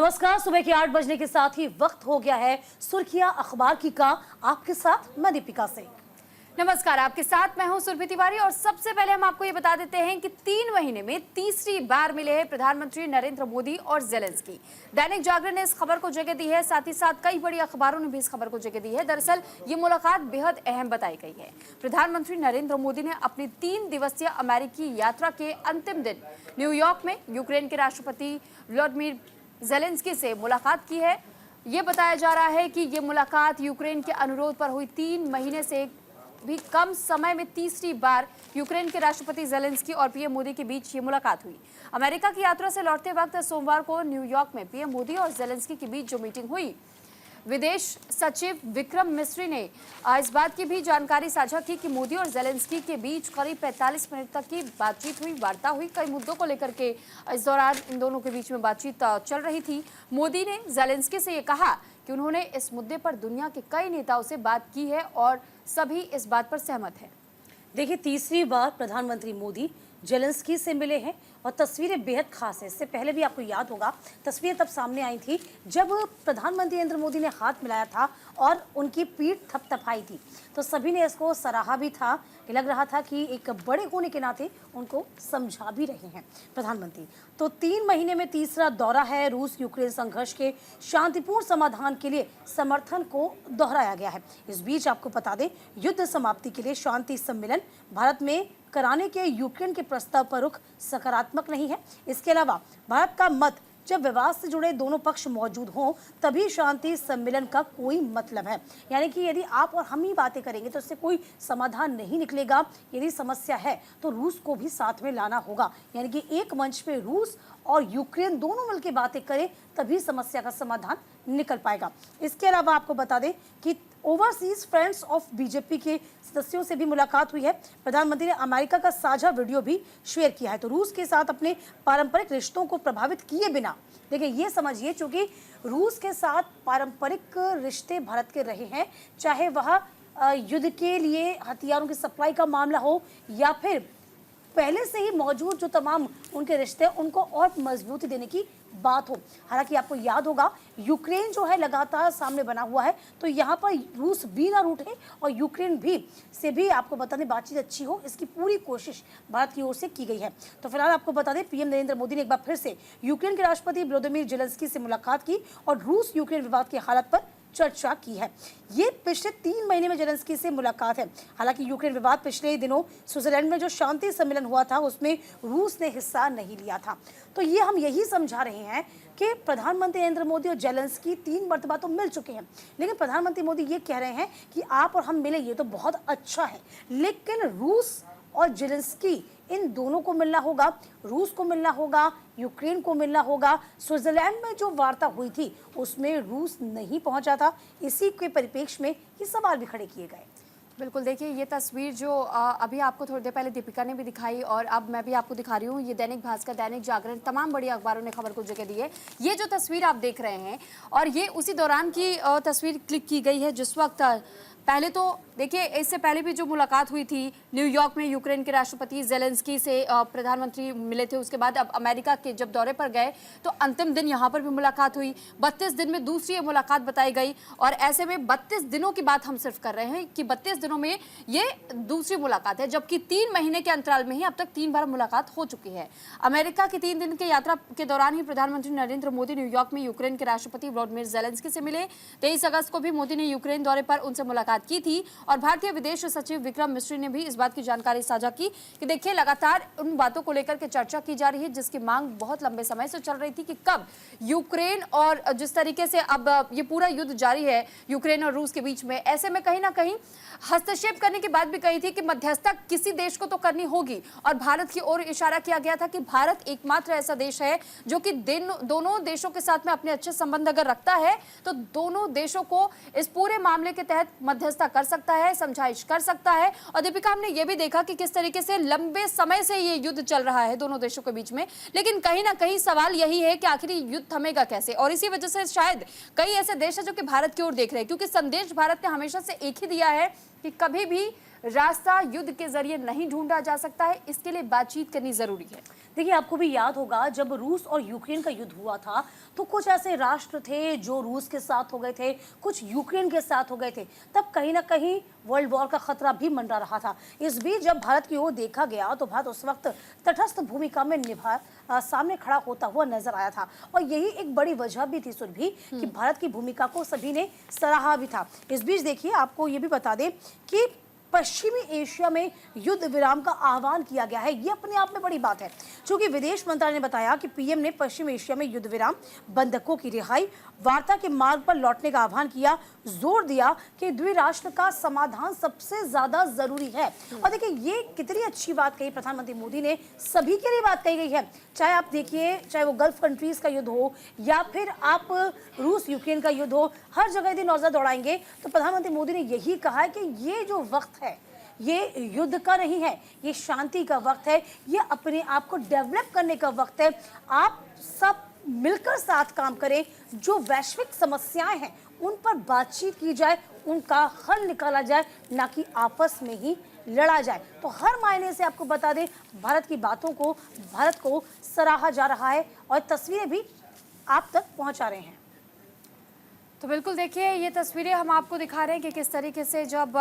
नमस्कार। सुबह के 8 बजने के साथ ही वक्त हो गया है सुर्खियां अखबार की का। आपके साथ मैं दीपिका सिंह। नमस्कार, आपके साथ मैं हूं सुरभि तिवारी। और सबसे पहले हम आपको ये बता देते हैं कि 3 महीने में तीसरी बार मिले हैं प्रधानमंत्री नरेंद्र मोदी और जेलेंस्की। दैनिक जागरण ने इस खबर को जगह दी है, साथ ही साथ कई बड़ी अखबारों ने भी इस खबर को जगह दी है। दरअसल ये मुलाकात बेहद अहम बताई गई है। प्रधानमंत्री नरेंद्र मोदी ने अपनी 3 दिवसीय अमेरिकी यात्रा के अंतिम दिन न्यूयॉर्क में यूक्रेन के राष्ट्रपति व्लादिमीर जेलेंस्की से मुलाकात की है। ये बताया जा रहा है कि ये मुलाकात यूक्रेन के अनुरोध पर हुई। 3 महीने से भी कम समय में तीसरी बार यूक्रेन के राष्ट्रपति जेलेंस्की और पीएम मोदी के बीच ये मुलाकात हुई। अमेरिका की यात्रा से लौटते वक्त सोमवार को न्यूयॉर्क में पीएम मोदी और जेलेंस्की के बीच जो मीटिंग हुई, विदेश सचिव विक्रम मिस्री ने इस बात की भी जानकारी साझा की कि मोदी और जेलेंस्की के बीच करीब 45 मिनट तक की बातचीत हुई, वार्ता हुई। कई मुद्दों को लेकर के इस दौरान इन दोनों के बीच में बातचीत चल रही थी। मोदी ने जेलेंस्की से ये कहा कि उन्होंने इस मुद्दे पर दुनिया के कई नेताओं से बात की है और सभी इस बात पर सहमत हैं। देखिए, तीसरी बार प्रधानमंत्री मोदी जेलेंस्की से मिले हैं और तस्वीरें बेहद खास है। इससे पहले भी आपको याद होगा, तस्वीरें तब सामने आई थी जब प्रधानमंत्री नरेंद्र मोदी ने हाथ मिलाया था और उनकी पीठ थपथपाई थी, तो सभी ने इसको सराहा भी था। लग रहा था कि एक बड़े होने के नाते उनको समझा भी रहे हैं प्रधानमंत्री। तो 3 महीने में तीसरा दौरा है। रूस यूक्रेन संघर्ष के शांतिपूर्ण समाधान के लिए समर्थन को दोहराया गया है। इस बीच आपको बता दें, युद्ध समाप्ति के लिए शांति सम्मेलन भारत में कराने के यूक्रेन के प्रस्ताव पर रुख सकारात्मक नहीं है। इसके अलावा भारत का मत, जब विवाद से जुड़े दोनों पक्ष मौजूद हों तभी शांति सम्मेलन का कोई मतलब है। यानी कि यदि आप और हम ही बातें करेंगे तो इससे कोई समाधान नहीं निकलेगा। यदि समस्या है तो रूस को भी साथ में लाना होगा। यानी कि एक मंच पे रूस और यूक्रेन दोनों मिलकर बातें करें तभी समस्या का समाधान निकल पाएगा। इसके अलावा आपको बता दें कि ओवरसीज फ्रेंड्स ऑफ बीजेपी के सदस्यों से भी मुलाकात हुई है। प्रधानमंत्री ने अमेरिका का साझा वीडियो भी शेयर किया है। तो रूस के साथ अपने पारंपरिक रिश्तों को प्रभावित किए बिना, देखिए ये समझिए, चूंकि रूस के साथ पारंपरिक रिश्ते भारत के रहे हैं, चाहे वह युद्ध के लिए हथियारों की सप्लाई का मामला हो या फिर पहले से ही मौजूद जो तमाम उनके रिश्ते उनको और मजबूती देने की बात हो। हालांकि आपको याद होगा, यूक्रेन जो है लगातार सामने बना हुआ है, तो यहाँ पर रूस भी ना रूठे और यूक्रेन भी से भी आपको बता दें बातचीत अच्छी हो, इसकी पूरी कोशिश भारत की ओर से की गई है। तो फिलहाल आपको बता दें, पीएम नरेंद्र मोदी ने एक बार फिर से यूक्रेन के राष्ट्रपति व्लादिमीर जेलेंस्की से मुलाकात की और रूस यूक्रेन विवाद की हालत पर चर्चा की है। ये पिछले 3 महीने में जेलेंस्की से मुलाकात है। हालांकि यूक्रेन विवाद पिछले दिनों स्विट्जरलैंड में जो शांति सम्मेलन हुआ था उसमें रूस ने हिस्सा नहीं लिया था। तो ये हम यही समझा रहे हैं कि प्रधानमंत्री नरेंद्र मोदी और जेलेंस्की 3 मरतबा तो मिल चुके हैं, लेकिन प्रधानमंत्री मोदी ये कह रहे हैं कि आप और हम मिले, ये तो बहुत अच्छा है, लेकिन रूस और जेलेंस्की इन दोनों को मिलना होगा, रूस को मिलना होगा, यूक्रेन को मिलना होगा। स्विट्जरलैंड में जो वार्ता हुई थी उसमें रूस नहीं पहुंचा था। इसी के परिप्रेक्ष्य में ये सवाल भी खड़े किए गए। बिल्कुल, देखिए ये तस्वीर जो अभी आपको थोड़ी देर पहले दीपिका ने भी दिखाई और अब मैं भी आपको दिखा रही हूँ, ये दैनिक भास्कर, दैनिक जागरण, तमाम बड़ी अखबारों ने खबर को जगह दी है। ये जो तस्वीर आप देख रहे हैं और ये उसी दौरान की तस्वीर क्लिक की गई है जिस वक्त पहले तो देखिए, इससे पहले भी जो मुलाकात हुई थी न्यूयॉर्क में यूक्रेन के राष्ट्रपति जेलेंस्की से प्रधानमंत्री मिले थे। उसके बाद अब अमेरिका के जब दौरे पर गए तो अंतिम दिन यहाँ पर भी मुलाकात हुई। 32 दिन में दूसरी ये मुलाकात बताई गई और ऐसे में 32 दिनों की बात हम सिर्फ कर रहे हैं कि 32 दिनों में ये दूसरी मुलाकात है, जबकि 3 महीने के अंतराल में ही अब तक 3 बार मुलाकात हो चुकी है। अमेरिका की 3 दिन की यात्रा के दौरान ही प्रधानमंत्री नरेंद्र मोदी न्यूयॉर्क में यूक्रेन के राष्ट्रपति व्लादिमीर जेलेंस्की से मिले। 23 अगस्त को भी मोदी ने यूक्रेन दौरे पर उनसे मुलाकात की थी और भारतीय विदेश सचिव विक्रम मिस्री ने भी इस बात की जानकारी साझा की कि देखिए, लगातार उन बातों को लेकर के चर्चा की जा रही है जिसकी मांग बहुत लंबे समय से चल रही थी कि कब यूक्रेन और जिस तरीके से अब ये पूरा युद्ध जारी है यूक्रेन और रूस के बीच में, ऐसे में कहीं ना कहीं हस्तक्षेप करने की बात भी कही थी कि मध्यस्थता किसी देश को तो करनी होगी और भारत की ओर इशारा किया गया था कि भारत एकमात्र ऐसा देश है जो कि दोनों देशों के साथ में अपने अच्छे संबंध अगर रखता है तो दोनों देशों को इस पूरे मामले के तहत मध्यस्थता कर सकता है, समझाइश कर सकता है। और दीपिका, हमने ये भी देखा कि किस तरीके से लंबे समय से ये युद्ध चल रहा है दोनों देशों के बीच में, लेकिन कहीं ना कहीं सवाल यही है कि आखिर युद्ध थमेगा कैसे। और इसी वजह से शायद कई ऐसे देश हैं जो कि भारत की ओर देख रहे हैं, क्योंकि संदेश भारत ने हमेशा से एक ही दिया है कि कभी भी रास्ता युद्ध के जरिए नहीं ढूंढा जा सकता है, इसके लिए बातचीत करनी जरूरी है। देखिए, आपको भी याद होगा जब रूस और यूक्रेन का युद्ध हुआ था तो कुछ ऐसे राष्ट्र थे जो रूस के साथ हो गए थे, कुछ यूक्रेन के साथ हो गए थे। तब कहीं ना कहीं वर्ल्ड वॉर का खतरा भी मंडरा रहा था। इस बीच जब भारत की ओर देखा गया तो भारत उस वक्त तटस्थ भूमिका में सामने खड़ा होता हुआ नजर आया था, और यही एक बड़ी वजह भी थी सुरभि कि भारत की भूमिका को सभी ने सराहा भी था। इस बीच देखिए, आपको ये भी बता दें कि पश्चिमी एशिया में युद्ध विराम का आह्वान किया गया है। ये अपने आप में बड़ी बात है, क्योंकि विदेश मंत्रालय ने बताया कि पीएम ने पश्चिम एशिया में युद्ध विराम, बंधकों की रिहाई, वार्ता के मार्ग पर लौटने का आह्वान किया, जोर दिया कि द्विराष्ट्र का समाधान सबसे ज्यादा जरूरी है। और देखिए, ये कितनी अच्छी बात कही प्रधानमंत्री मोदी ने, सभी के लिए बात कही गई है। चाहे आप देखिए, चाहे वो गल्फ कंट्रीज का युद्ध हो या फिर आप रूस यूक्रेन का युद्ध हो, हर जगह यदि नौजर दौड़ाएंगे तो प्रधानमंत्री मोदी ने यही कहा है कि ये जो वक्त है ये युद्ध का नहीं है, ये शांति का वक्त है, ये अपने आप को डेवलप करने का वक्त है। आप सब मिलकर साथ काम करें, जो वैश्विक समस्याएं हैं उन पर बातचीत की जाए, उनका हल निकाला जाए, ना कि आपस में ही लड़ा जाए। तो हर मायने से आपको बता दें, भारत की बातों को, भारत को सराहा जा रहा है और तस्वीरें भी आप तक पहुंचा रहे हैं। तो बिल्कुल देखिए, ये तस्वीरें हम आपको दिखा रहे हैं कि किस तरीके से जब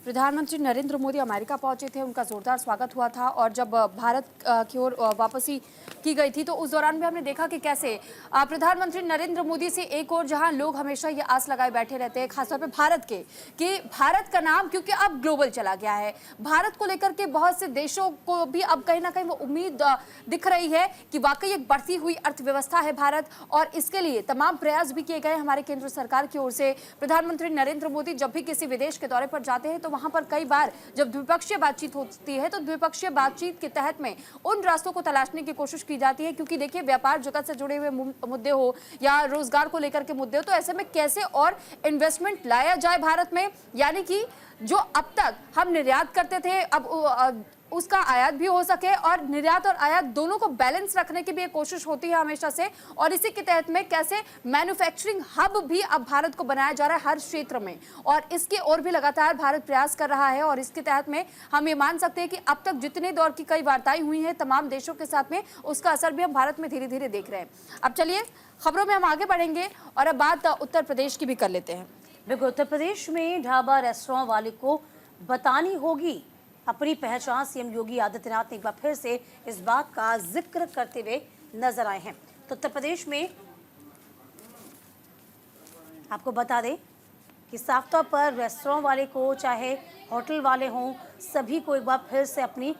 प्रधानमंत्री नरेंद्र मोदी अमेरिका पहुंचे थे, उनका जोरदार स्वागत हुआ था, और जब भारत की ओर वापसी की गई थी तो उस दौरान भी हमने देखा कि कैसे प्रधानमंत्री नरेंद्र मोदी से एक और जहां लोग हमेशा ये आस लगाए बैठे रहते हैं, खासतौर पे भारत के, कि भारत का नाम क्योंकि अब ग्लोबल चला गया है, भारत को लेकर के बहुत से देशों को भी अब कहीं ना कहीं वो उम्मीद दिख रही है कि वाकई एक बढ़ती हुई अर्थव्यवस्था है भारत, और इसके लिए तमाम प्रयास भी किए गए हमारे केंद्र सरकार की ओर से। प्रधानमंत्री नरेंद्र मोदी जब भी किसी विदेश के दौरे पर जाते हैं तो वहां पर कई बार जब द्विपक्षीय बातचीत होती है तो द्विपक्षीय बातचीत के तहत में उन रास्तों को तलाशने की कोशिश की जाती है, क्योंकि देखिए, व्यापार जगत से जुड़े हुए मुद्दे हो या रोजगार को लेकर के मुद्दे हो, तो ऐसे में कैसे और इन्वेस्टमेंट लाया जाए भारत में, यानी कि जो अब तक हम निर्यात करते थे अब उसका आयात भी हो सके, और निर्यात और आयात दोनों को बैलेंस रखने की भी एक कोशिश होती है हमेशा से। और इसी के तहत में कैसे मैन्युफैक्चरिंग हब भी अब भारत को बनाया जा रहा है हर क्षेत्र में, और इसके और भी लगातार भारत प्रयास कर रहा है। और इसके तहत में हम ये मान सकते हैं कि अब तक जितने दौर की कई वार्ताएं हुई हैं तमाम देशों के साथ में, उसका असर भी हम भारत में धीरे धीरे देख रहे हैं। अब चलिए खबरों में हम आगे बढ़ेंगे और अब बात उत्तर प्रदेश की भी कर लेते हैं। बिल्कुल, उत्तर प्रदेश में ढाबा रेस्टोरेंट वाले को बतानी होगी अपनी पहचान। सीएम योगी आदित्यनाथ ने एक बार फिर से इस बात का जिक्र करते हुए नजर आए हैं। तो उत्तर प्रदेश में आपको बता दें कि साफ तौर पर रेस्टोरेंट वाले को, चाहे होटल वाले हों, सभी को एक बार फिर से अपनी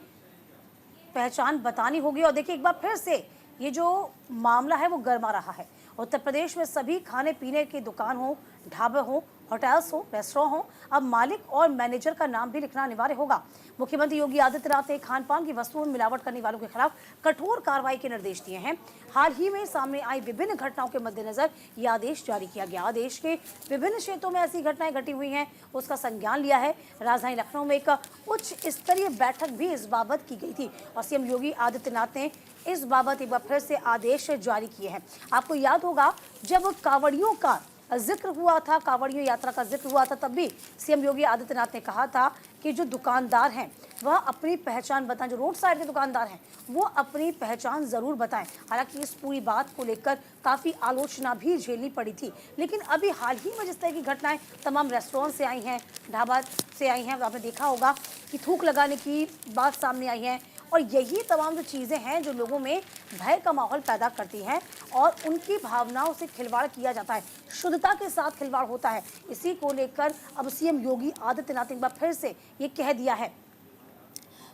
पहचान बतानी होगी। और देखिए, एक बार फिर से ये जो मामला है वो गर्मा रहा है। उत्तर प्रदेश में सभी खाने पीने की दुकान हो, ढाबे हो, होटल्स हो, रेस्टोरेंट हो, अब मालिक और मैनेजर का नाम भी लिखना अनिवार्य होगा। मुख्यमंत्री योगी आदित्यनाथ ने खान पान की वस्तुओं में मिलावट करने वालों के खिलाफ कठोर कार्रवाई के निर्देश दिए हैं। हाल ही में सामने आई विभिन्न घटनाओं के मद्देनजर ये आदेश जारी किया गया। देश के विभिन्न क्षेत्रों में ऐसी घटनाएं घटी हुई हैं, उसका संज्ञान लिया है। राजधानी लखनऊ में एक उच्च स्तरीय बैठक भी इस बाबत की गई थी और सीएम योगी आदित्यनाथ ने इस बाबत एक बार फिर से आदेश जारी किए हैं। आपको याद होगा, जब कांवड़ियों का जिक्र हुआ था, कांवड़ियों यात्रा का जिक्र हुआ था, तब भी सीएम योगी आदित्यनाथ ने कहा था कि जो दुकानदार हैं वह अपनी पहचान बताएं, जो रोड साइड के दुकानदार हैं वो अपनी पहचान ज़रूर बताएं। हालांकि इस पूरी बात को लेकर काफ़ी आलोचना भी झेलनी पड़ी थी, लेकिन अभी हाल ही में जिस तरह की घटनाएं तमाम रेस्टोरेंट से आई हैं, ढाबा से आई हैं, आपने देखा होगा कि थूक लगाने की बात सामने आई है, और यही तमाम जो चीज़ें हैं जो लोगों में भय का माहौल पैदा करती हैं और उनकी भावनाओं से खिलवाड़ किया जाता है, शुद्धता के साथ खिलवाड़ होता है। इसी को लेकर अब सीएम योगी आदित्यनाथ ने एक बार फिर से ये कह दिया है।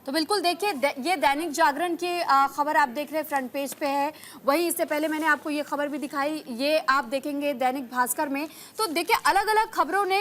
तो बिल्कुल देखिए, ये दैनिक जागरण की खबर आप देख रहे हैं, फ्रंट पेज पे है। वहीं इससे पहले मैंने आपको ये खबर भी दिखाई, ये आप देखेंगे दैनिक भास्कर में। तो देखिए, अलग अलग खबरों ने,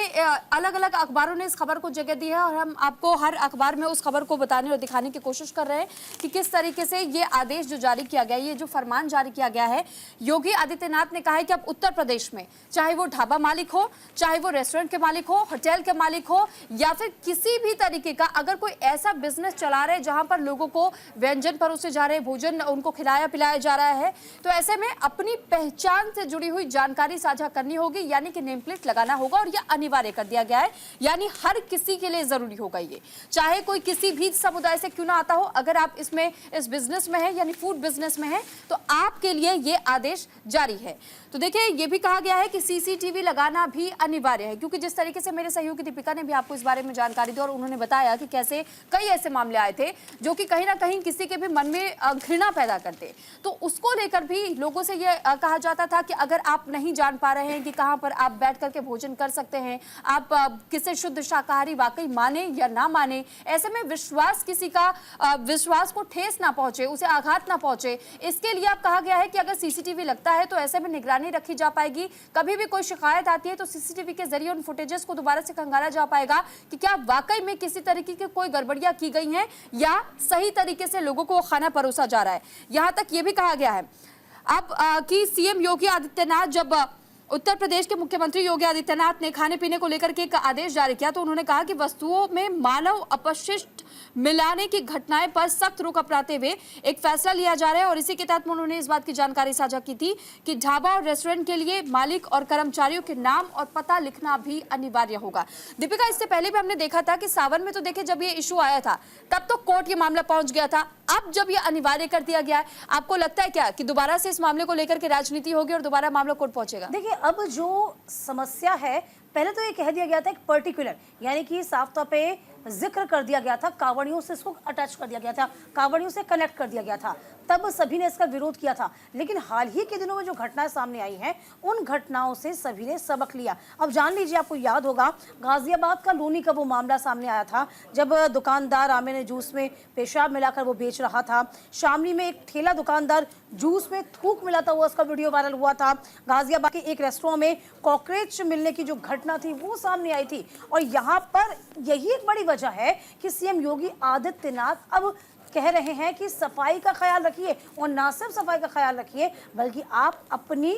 अलग अलग अखबारों ने इस खबर को जगह दी है और हम आपको हर अखबार में उस खबर को बताने और दिखाने की कोशिश कर रहे हैं कि किस तरीके से ये आदेश जो जारी किया गया है, ये जो फरमान जारी किया गया है, योगी आदित्यनाथ ने कहा है कि अब उत्तर प्रदेश में चाहे वो ढाबा मालिक हो, चाहे वो रेस्टोरेंट के मालिक हो, होटल के मालिक हो, या फिर किसी भी तरीके का अगर कोई ऐसा बिजनेस चला चला रहे हैं, जहां पर लोगों को व्यंजन परोसे जा रहे हैं, भोजन उनको खिलाया पिलाया जा रहा है। तो ऐसे में अपनी पहचान से जुड़ी हुई जानकारी साझा करनी होगी, यानी कि नेम प्लेट लगाना होगा, और यह अनिवार्य कर दिया गया है। यानी हर किसी के लिए जरूरी होगा ये, चाहे कोई किसी भी समुदाय से क्यों ना आता हो। अगर आप इसमें इस बिजनेस में है, यानी फूड बिजनेस में है, तो आपके लिए ये आदेश जारी है। तो देखिए, ये भी कहा गया है कि सीसीटीवी लगाना भी अनिवार्य है, क्योंकि जिस तरीके से मेरे सहयोगी दीपिका ने भी आपको इस बारे में जानकारी दी और उन्होंने बताया कि कैसे कई ऐसे मामले आए थे जो कि कहीं ना कहीं किसी के भी मन में घृणा पैदा करते, तो उसको लेकर भी लोगों से ये कहा जाता था कि अगर आप नहीं जान पा रहे हैं कि कहां पर आप बैठ करके भोजन कर सकते हैं, आप किसे शुद्ध शाकाहारी वाकई माने या ना माने, ऐसे में विश्वास किसी का विश्वास को ठेस ना पहुंचे, उसे आघात ना पहुंचे, इसके लिए अब कहा गया है कि अगर सीसीटीवी लगता है तो ऐसे में निगरानी रखी जा पाएगी। कभी भी कोई शिकायत आती है तो सीसीटीवी के जरिए उन फुटेजेस को दोबारा से खंगाला जा पाएगा कि क्या वाकई में किसी तरीके की कोई गड़बड़ियां की गई हैं या सही तरीके से लोगों को खाना परोसा जा रहा है। यहां तक यह भी कहा गया है अब कि सीएम योगी आदित्यनाथ, जब उत्तर प्रदेश के मुख्यमंत्री योगी आदित्यनाथ ने खाने पीने को लेकर के एक आदेश जारी किया, तो उन्होंने कहा कि वस्तुओं में मानव अपशिष्ट मिलाने की घटनाएं पर सख्त रुख अपनाते हुए एक फैसला लिया जा रहा है। और इसी के तहत उन्होंने इस बात की जानकारी साझा की थी कि ढाबा और रेस्टोरेंट के लिए मालिक और कर्मचारियों के नाम और पता लिखना भी अनिवार्य होगा। दीपिका, इससे पहले भी हमने देखा था कि सावन में तो देखिए जब ये इशू आया था तब तो कोर्ट ये मामला पहुंच गया था। अब जब ये अनिवार्य कर दिया गया है, आपको लगता है क्या कि दोबारा से इस मामले को लेकर के राजनीति होगी और दोबारा मामला कोर्ट पहुंचेगा? देखिए, अब जो समस्या है, पहले तो ये कह दिया गया था एक पर्टिकुलर, यानी कि साफ तौर पे जिक्र कर दिया गया था, कांवड़ियों से इसको अटैच कर दिया गया था, कांवड़ियों से कनेक्ट कर दिया गया था, तब सभी ने इसका विरोध किया था। लेकिन हाल ही के दिनों में जो घटनाएं सामने आई हैं, उन घटनाओं से सभी ने सबक लिया। अब जान लीजिए, आपको याद होगा गाजियाबाद का लोनी का वो मामला सामने आया था, जब दुकानदार आमे ने जूस में पेशाब मिलाकर वो बेच रहा था। शामली में एक ठेला दुकानदार जूस में थूक मिलाता हुआ, उसका वीडियो वायरल हुआ था। गाजियाबाद के एक रेस्टोरेंट में कॉकरोच मिलने की जो घटना थी वो सामने आई थी। और यहाँ पर यही एक बड़ी वजह है कि सीएम योगी आदित्यनाथ अब कह रहे हैं कि सफाई का ख्याल रखिए, और ना सिर्फ सफाई का ख्याल रखिए बल्कि आप अपनी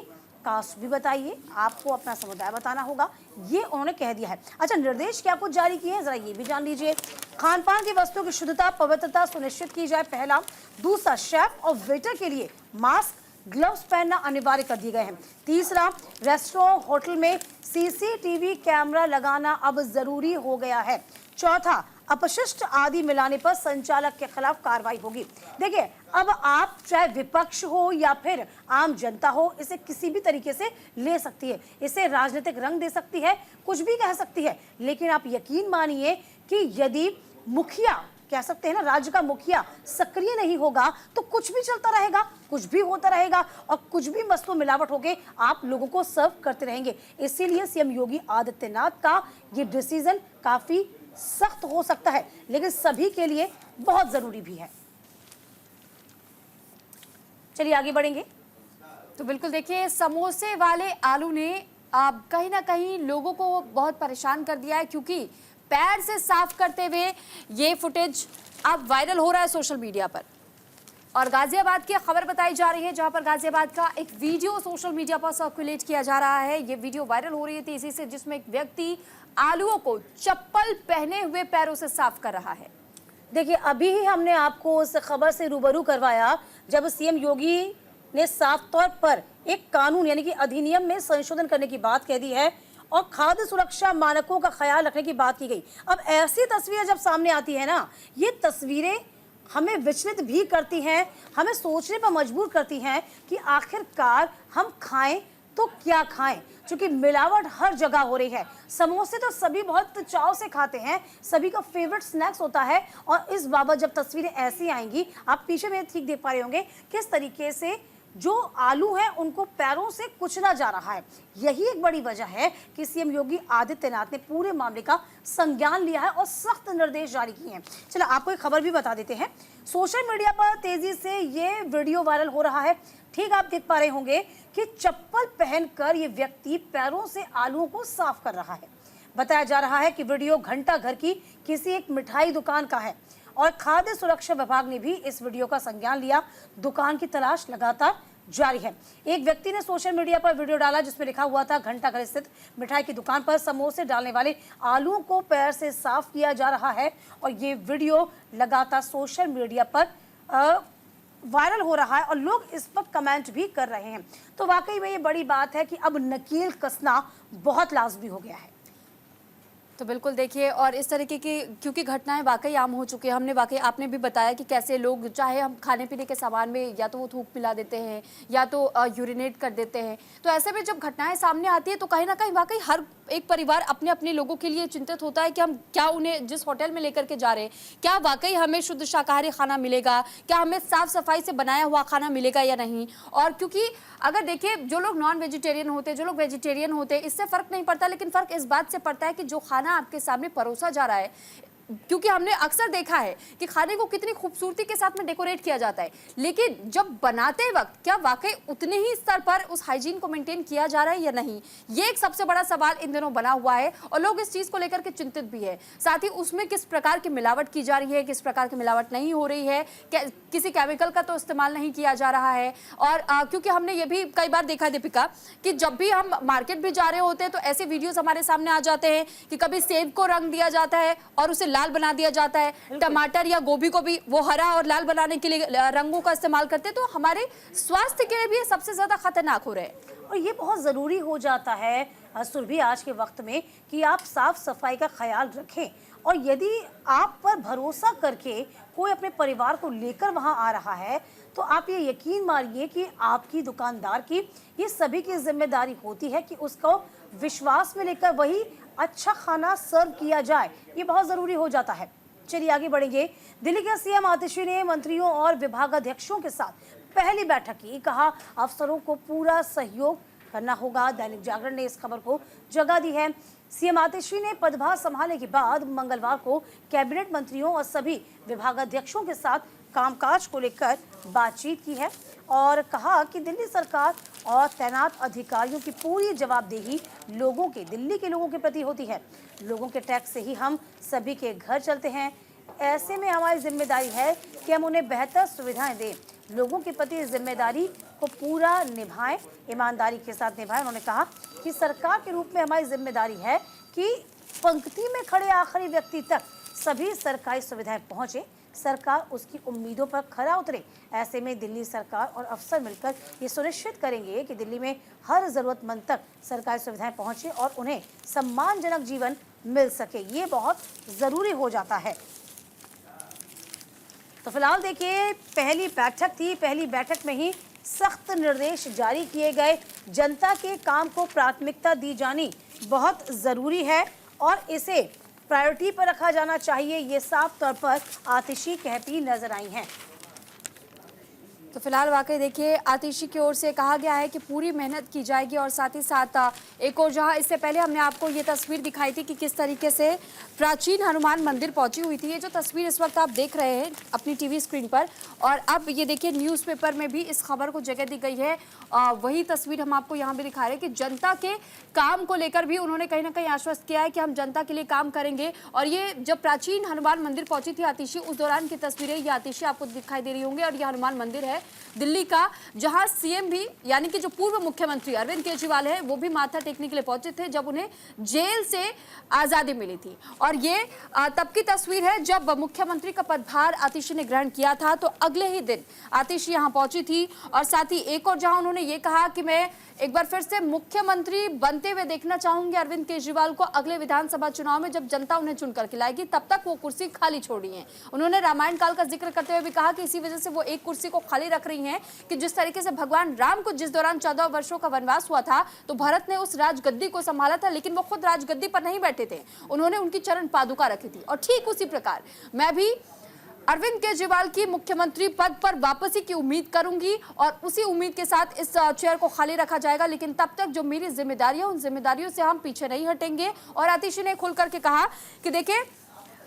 कास्ट भी बताइए, आपको अपना समुदाय बताना होगा, ये उन्होंने कह दिया है। अच्छा, निर्देश क्या कुछ जारी किए हैं, जरा ये भी जान लीजिए। खान पान की वस्तुओं की शुद्धता पवित्रता सुनिश्चित की जाए, पहला। दूसरा, शेफ और वेटर के लिए मास्क ग्लव्स पहनना अनिवार्य कर दिए गए हैं। तीसरा, रेस्टोरेंट होटल में सीसीटीवी कैमरा लगाना अब जरूरी हो गया है। चौथा, अपशिष्ट आदि मिलाने पर संचालक के खिलाफ कार्रवाई होगी। देखिए, अब आप चाहे विपक्ष हो या फिर आम जनता हो, इसे किसी भी तरीके से ले सकती है, इसे राजनीतिक रंग दे सकती है, कुछ भी कह सकती है, लेकिन आप यकीन मानिए कि यदि मुखिया, कह सकते हैं ना, राज्य का मुखिया सक्रिय नहीं होगा तो कुछ भी चलता रहेगा, कुछ भी होता रहेगा और कुछ भी मस्त मिलावट होके आप लोगों को सर्व करते रहेंगे। इसीलिए सीएम योगी आदित्यनाथ का ये डिसीजन काफी सख्त हो सकता है, लेकिन सभी के लिए बहुत जरूरी भी है। चलिए आगे बढ़ेंगे। तो बिल्कुल देखिए, समोसे वाले आलू ने कहीं ना कहीं लोगों को बहुत परेशान कर दिया है, क्योंकि पैर से साफ करते हुए ये फुटेज अब वायरल हो रहा है सोशल मीडिया पर। और गाजियाबाद की खबर बताई जा रही है, जहां पर गाजियाबाद का एक वीडियो सोशल मीडिया पर सर्कुलेट किया जा रहा है। ये वीडियो वायरल हो रही है तेजी से, जिसमें एक व्यक्ति आलूओं को चप्पल पहने हुए पैरों से साफ कर रहा है। देखिए, अभी ही हमने आपको उस खबर से रूबरू करवाया जब सीएम योगी ने साफ तौर पर एक कानून यानी कि अधिनियम में संशोधन करने की बात कह दी है और खाद्य सुरक्षा मानकों का ख्याल रखने की बात की गई। अब ऐसी तस्वीरें जब सामने आती है ना, ये तस्वीरें हमें विचलित भी करती हैं, हमें सोचने पर मजबूर करती हैं कि आखिरकार हम खाएं तो क्या खाएं, क्योंकि मिलावट हर जगह हो रही है। समोसे तो सभी बहुत चाव से खाते हैं, सभी का फेवरेट स्नैक्स होता है, और इस बाबत जब तस्वीरें ऐसी आएंगी, आप पीछे में ठीक देख पा रहे होंगे किस तरीके से जो आलू हैं उनको पैरों से कुचला जा रहा है। यही एक बड़ी वजह है कि सीएम योगी आदित्यनाथ ने पूरे मामले का संज्ञान लिया है और सख्त निर्देश जारी किए हैं। चलो आपको एक खबर भी बता देते हैं। सोशल मीडिया पर तेजी से ये वीडियो वायरल हो रहा है। ठीक आप देख पा रहे होंगे कि चप्पल पहनकर ये व्यक्ति पैरों से आलूओं को साफ कर रहा है। बताया जा रहा है कि वीडियो घंटा घर की किसी एक मिठाई दुकान का है और खाद्य सुरक्षा विभाग ने भी इस वीडियो का संज्ञान लिया। दुकान की तलाश लगातार जारी है। एक व्यक्ति ने सोशल मीडिया पर वीडियो डाला जिसमें लिखा हुआ था, घंटाघर स्थित मिठाई की दुकान पर समोसे डालने वाले आलूओं को पैर से साफ किया जा रहा है और ये वीडियो लगातार सोशल मीडिया पर वायरल हो रहा है और लोग इस पर कमेंट भी कर रहे हैं। तो वाकई में ये बड़ी बात है कि अब नकेल कसना बहुत लाजमी हो गया है। तो बिल्कुल देखिए, और इस तरीके की क्योंकि घटनाएं वाकई आम हो चुकी है, हमने वाकई आपने भी बताया कि कैसे लोग चाहे हम खाने पीने के सामान में या तो वो थूक मिला देते हैं या तो यूरिनेट कर देते हैं। तो ऐसे में जब घटनाएं सामने आती है तो कहीं ना कहीं वाकई हर एक परिवार अपने अपने लोगों के लिए चिंतित होता है कि हम क्या उन्हें जिस होटल में लेकर के जा रहे हैं क्या वाकई हमें शुद्ध शाकाहारी खाना मिलेगा, क्या हमें साफ सफाई से बनाया हुआ खाना मिलेगा या नहीं। और क्योंकि अगर देखिए जो लोग नॉन वेजिटेरियन होते हैं, जो लोग वेजिटेरियन होते हैं, इससे फर्क नहीं पड़ता, लेकिन फर्क इस बात से पड़ता है कि जो खाना आपके सामने परोसा जा रहा है, क्योंकि हमने अक्सर देखा है कि खाने को कितनी खूबसूरती के साथ में डेकोरेट किया जाता है, लेकिन जब बनाते वक्त क्या वाकई उतने ही स्तर पर उस हाइजीन को मेंटेन किया जा रहा है या नहीं, ये एक सबसे बड़ा सवाल इन दिनों बना हुआ है और लोग इस चीज को लेकर के चिंतित भी है। साथ ही उसमें किस प्रकार की मिलावट की जा रही है, किस प्रकार की मिलावट नहीं हो रही है, किसी केमिकल का तो इस्तेमाल नहीं किया जा रहा है। और क्योंकि हमने ये भी कई बार देखा दीपिका कि जब भी हम मार्केट भी जा रहे होते हैं तो ऐसे वीडियोस हमारे सामने आ जाते हैं कि कभी सेब को रंग दिया जाता है और उसे लाल बना दिया जाता है, टमाटर या गोभी को भी वो हरा और लाल बनाने के लिए रंगों का इस्तेमाल करते हैं, तो हमारे स्वास्थ्य के लिए भी ये सबसे ज्यादा खतरनाक हो रहे हैं। और ये बहुत ज़रूरी हो जाता है सुरभि आज के वक्त में कि आप साफ सफाई का ख्याल रखें। और यदि आप पर भरोसा करके कोई अपने परिवार को लेकर वहां आ रहा है तो आप ये यकीन मानिए कि आपकी दुकानदार की ये सभी की जिम्मेदारी होती है कि उसको विश्वास में लेकर वही अच्छा खाना सर्व किया जाए। ये बहुत ज़रूरी हो जाता है। चलिए आगे बढ़ेंगे। दिल्ली के सीएम आतिशी ने मंत्रियों और विभागाध्यक्षों के साथ पहली बैठक की, कहा अफसरों को पूरा सहयोग करना होगा। दैनिक जागरण ने इस खबर को जगह दी है। सीएम आतिशी ने पदभार संभालने के बाद मंगलवार को कैबिनेट मंत्रियों और सभी विभागाध्यक्षों के साथ कामकाज को लेकर बातचीत की है और कहा कि दिल्ली सरकार और तैनात अधिकारियों की पूरी जवाबदेही दिल्ली के लोगों के प्रति होती है। लोगों के टैक्स से ही हम सभी के घर चलते हैं। ऐसे में हमारी जिम्मेदारी है कि हम उन्हें बेहतर सुविधाएं दें, लोगों के प्रति जिम्मेदारी को पूरा निभाएं, ईमानदारी के साथ निभाएं। उन्होंने कहा कि सरकार के रूप में हमारी जिम्मेदारी है कि पंक्ति में खड़े आखिरी व्यक्ति तक सभी सरकारी सुविधाएं पहुंचे, सरकार उसकी उम्मीदों पर खरा उतरे। ऐसे में दिल्ली सरकार और अफसर मिलकर ये सुनिश्चित करेंगे कि दिल्ली में हर जरूरतमंद तक सरकारी सुविधाएं पहुंचे और उन्हें सम्मानजनक जीवन मिल सके। ये बहुत ज़रूरी हो जाता है। तो फिलहाल देखिए, पहली बैठक थी, पहली बैठक में ही सख्त निर्देश जारी किए गए। जनता के काम को प्राथमिकता दी जानी बहुत ज़रूरी है और इसे प्रायोरिटी पर रखा जाना चाहिए, ये साफ तौर पर आतिशी कहती नजर आई हैं। तो फिलहाल वाकई देखिए आतिशी की ओर से कहा गया है कि पूरी मेहनत की जाएगी और साथ ही साथ एक और जहां इससे पहले हमने आपको ये तस्वीर दिखाई थी कि किस तरीके से प्राचीन हनुमान मंदिर पहुंची हुई थी। ये जो तस्वीर इस वक्त आप देख रहे हैं अपनी टीवी स्क्रीन पर, और अब ये देखिए न्यूज़पेपर में भी इस खबर को जगह दी गई है। वही तस्वीर हम आपको यहाँ भी दिखा रहे हैं कि जनता के काम को लेकर भी उन्होंने कहीं ना कहीं आश्वस्त किया है कि हम जनता के लिए काम करेंगे। और ये जब प्राचीन हनुमान मंदिर पहुंची थी आतिशी, उस दौरान की तस्वीरें ये आतिशी आपको दिखाई दे रही होंगी। और ये हनुमान मंदिर है दिल्ली का, जहां सीएम भी यानी कि जो पूर्व मुख्यमंत्री अरविंद केजरीवाल है वो भी माथा टेकने के लिए पहुंचे थे जब उन्हें जेल से आजादी मिली थी। और ये तब की तस्वीर है जब मुख्यमंत्री का पदभार आतिशी ने ग्रहण किया था। तो अगले ही दिन आतिशी यहां पहुंची थी और साथ ही एक और जहां उन्होंने ये कहा कि मैं एक बार फिर से मुख्यमंत्री बनते हुए देखना चाहूंगी अरविंद केजरीवाल को अगले विधानसभा चुनाव में, जब जनता उन्हें चुनकर के लाएगी तब तक वो कुर्सी खाली छोड़ी है। उन्होंने रामायण काल का जिक्र करते हुए भी कहा कि इसी वजह से वो एक कुर्सी को खाली रख रही हैं कि जिस तरीके से भगवान राम को जिस दौरान 14 वर्षों का वनवास हुआ था तो भरत ने उस राजगद्दी को संभाला था, लेकिन वो खुद राजगद्दी पर नहीं बैठे थे, उन्होंने उनकी चरण पादुका रखी थी। और ठीक उसी प्रकार मैं भी अरविंद केजरीवाल की मुख्यमंत्री पद पर वापसी की उम्मीद करूंगी और उसी उम्मीद के साथ इस चेयर को खाली रखा जाएगा, लेकिन तब तक जो मेरी जिम्मेदारी है उन जिम्मेदारियों से हम पीछे नहीं हटेंगे। और आतिशी ने खुल करके कहा कि देखिए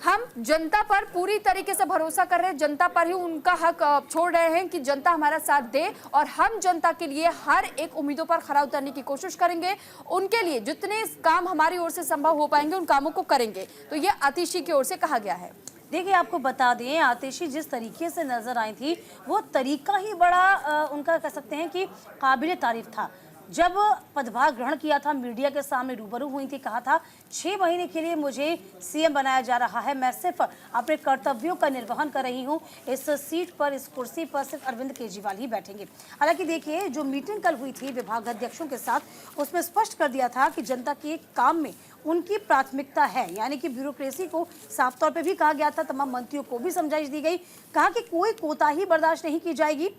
हम जनता पर पूरी तरीके से भरोसा कर रहे हैं, जनता पर ही उनका हक छोड़ रहे हैं कि जनता हमारा साथ दे और हम जनता के लिए हर एक उम्मीदों पर खरा उतरने की कोशिश करेंगे, उनके लिए जितने काम हमारी ओर से संभव हो पाएंगे उन कामों को करेंगे। तो ये आतिशी की ओर से कहा गया है। देखिए, आपको बता दें, आतिशी जिस तरीके से नजर आई थी, वो तरीका ही बड़ा उनका कह सकते हैं कि काबिल तारीफ था। जब पदभार ग्रहण किया था, मीडिया के सामने रूबरू हुई थी, कहा था 6 महीने के लिए मुझे सीएम बनाया जा रहा है, मैं सिर्फ अपने कर्तव्यों का निर्वहन कर रही हूं, इस सीट पर, इस कुर्सी पर सिर्फ अरविंद केजरीवाल ही बैठेंगे। हालांकि देखिए, जो मीटिंग कल हुई थी विभागाध्यक्षों के साथ, उसमें स्पष्ट कर दिया था कि जनता के काम में उनकी प्राथमिकता है, यानी कि ब्यूरोक्रेसी को साफ तौर पे भी कहा गया था, तमाम मंत्रियों को भी समझाइश दी गई, कहा कि कोई कोताही बर्दाश्त नहीं की जाएगी।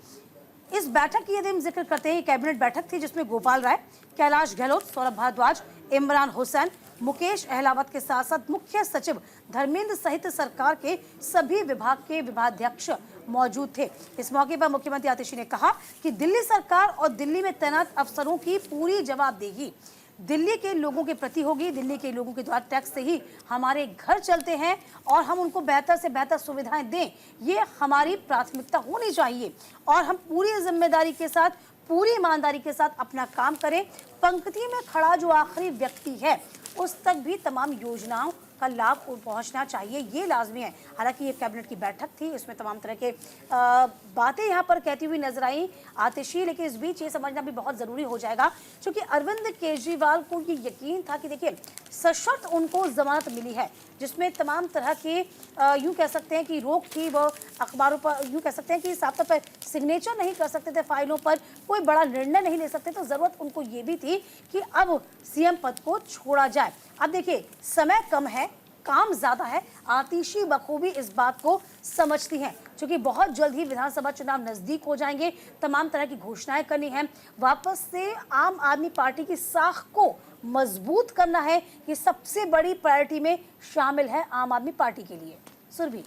इस बैठक की यदि हम जिक्र करते हैं, कैबिनेट बैठक थी जिसमें गोपाल राय, कैलाश गहलोत, सौरभ भारद्वाज, इमरान हुसैन, मुकेश अहलावत के साथ साथ मुख्य सचिव धर्मेंद्र सहित सरकार के सभी विभाग के विभागाध्यक्ष मौजूद थे। इस मौके पर मुख्यमंत्री आतिशी ने कहा कि दिल्ली सरकार और दिल्ली में तैनात अफसरों की पूरी जवाबदेही दिल्ली के लोगों के प्रति होगी। दिल्ली के लोगों के द्वारा टैक्स से ही हमारे घर चलते हैं और हम उनको बेहतर से बेहतर सुविधाएं दें, ये हमारी प्राथमिकता होनी चाहिए और हम पूरी जिम्मेदारी के साथ, पूरी ईमानदारी के साथ अपना काम करें। पंक्ति में खड़ा जो आखिरी व्यक्ति है, उस तक भी तमाम योजनाओं का लाभ पहुंचना चाहिए, ये लाजमी है। हालांकि ये कैबिनेट की बैठक थी, इसमें तमाम तरह के बातें यहाँ पर कहती हुई नजर आई आतिशी, लेकिन इस बीच ये समझना भी बहुत ज़रूरी हो जाएगा, क्योंकि अरविंद केजरीवाल को ये यकीन था कि देखिए, सशर्त उनको जमानत मिली है, जिसमें तमाम तरह के यूँ कह सकते हैं कि रोक थी, वो अखबारों पर यूँ कह सकते हैं कि साफ तौर पर सिग्नेचर नहीं कर सकते थे, फाइलों पर कोई बड़ा निर्णय नहीं ले सकते, तो ज़रूरत उनको ये भी थी कि अब सीएम पद को छोड़ा जाए। अब देखिए, समय कम है, काम ज्यादा है। आतिशी बखूबी इस बात को समझती हैं, क्योंकि बहुत जल्द ही विधानसभा चुनाव नजदीक हो जाएंगे, तमाम तरह की घोषणाएं करनी है, वापस से आम आदमी पार्टी की साख को मजबूत करना है, ये सबसे बड़ी प्रायोरिटी में शामिल है आम आदमी पार्टी के लिए। सुरभि,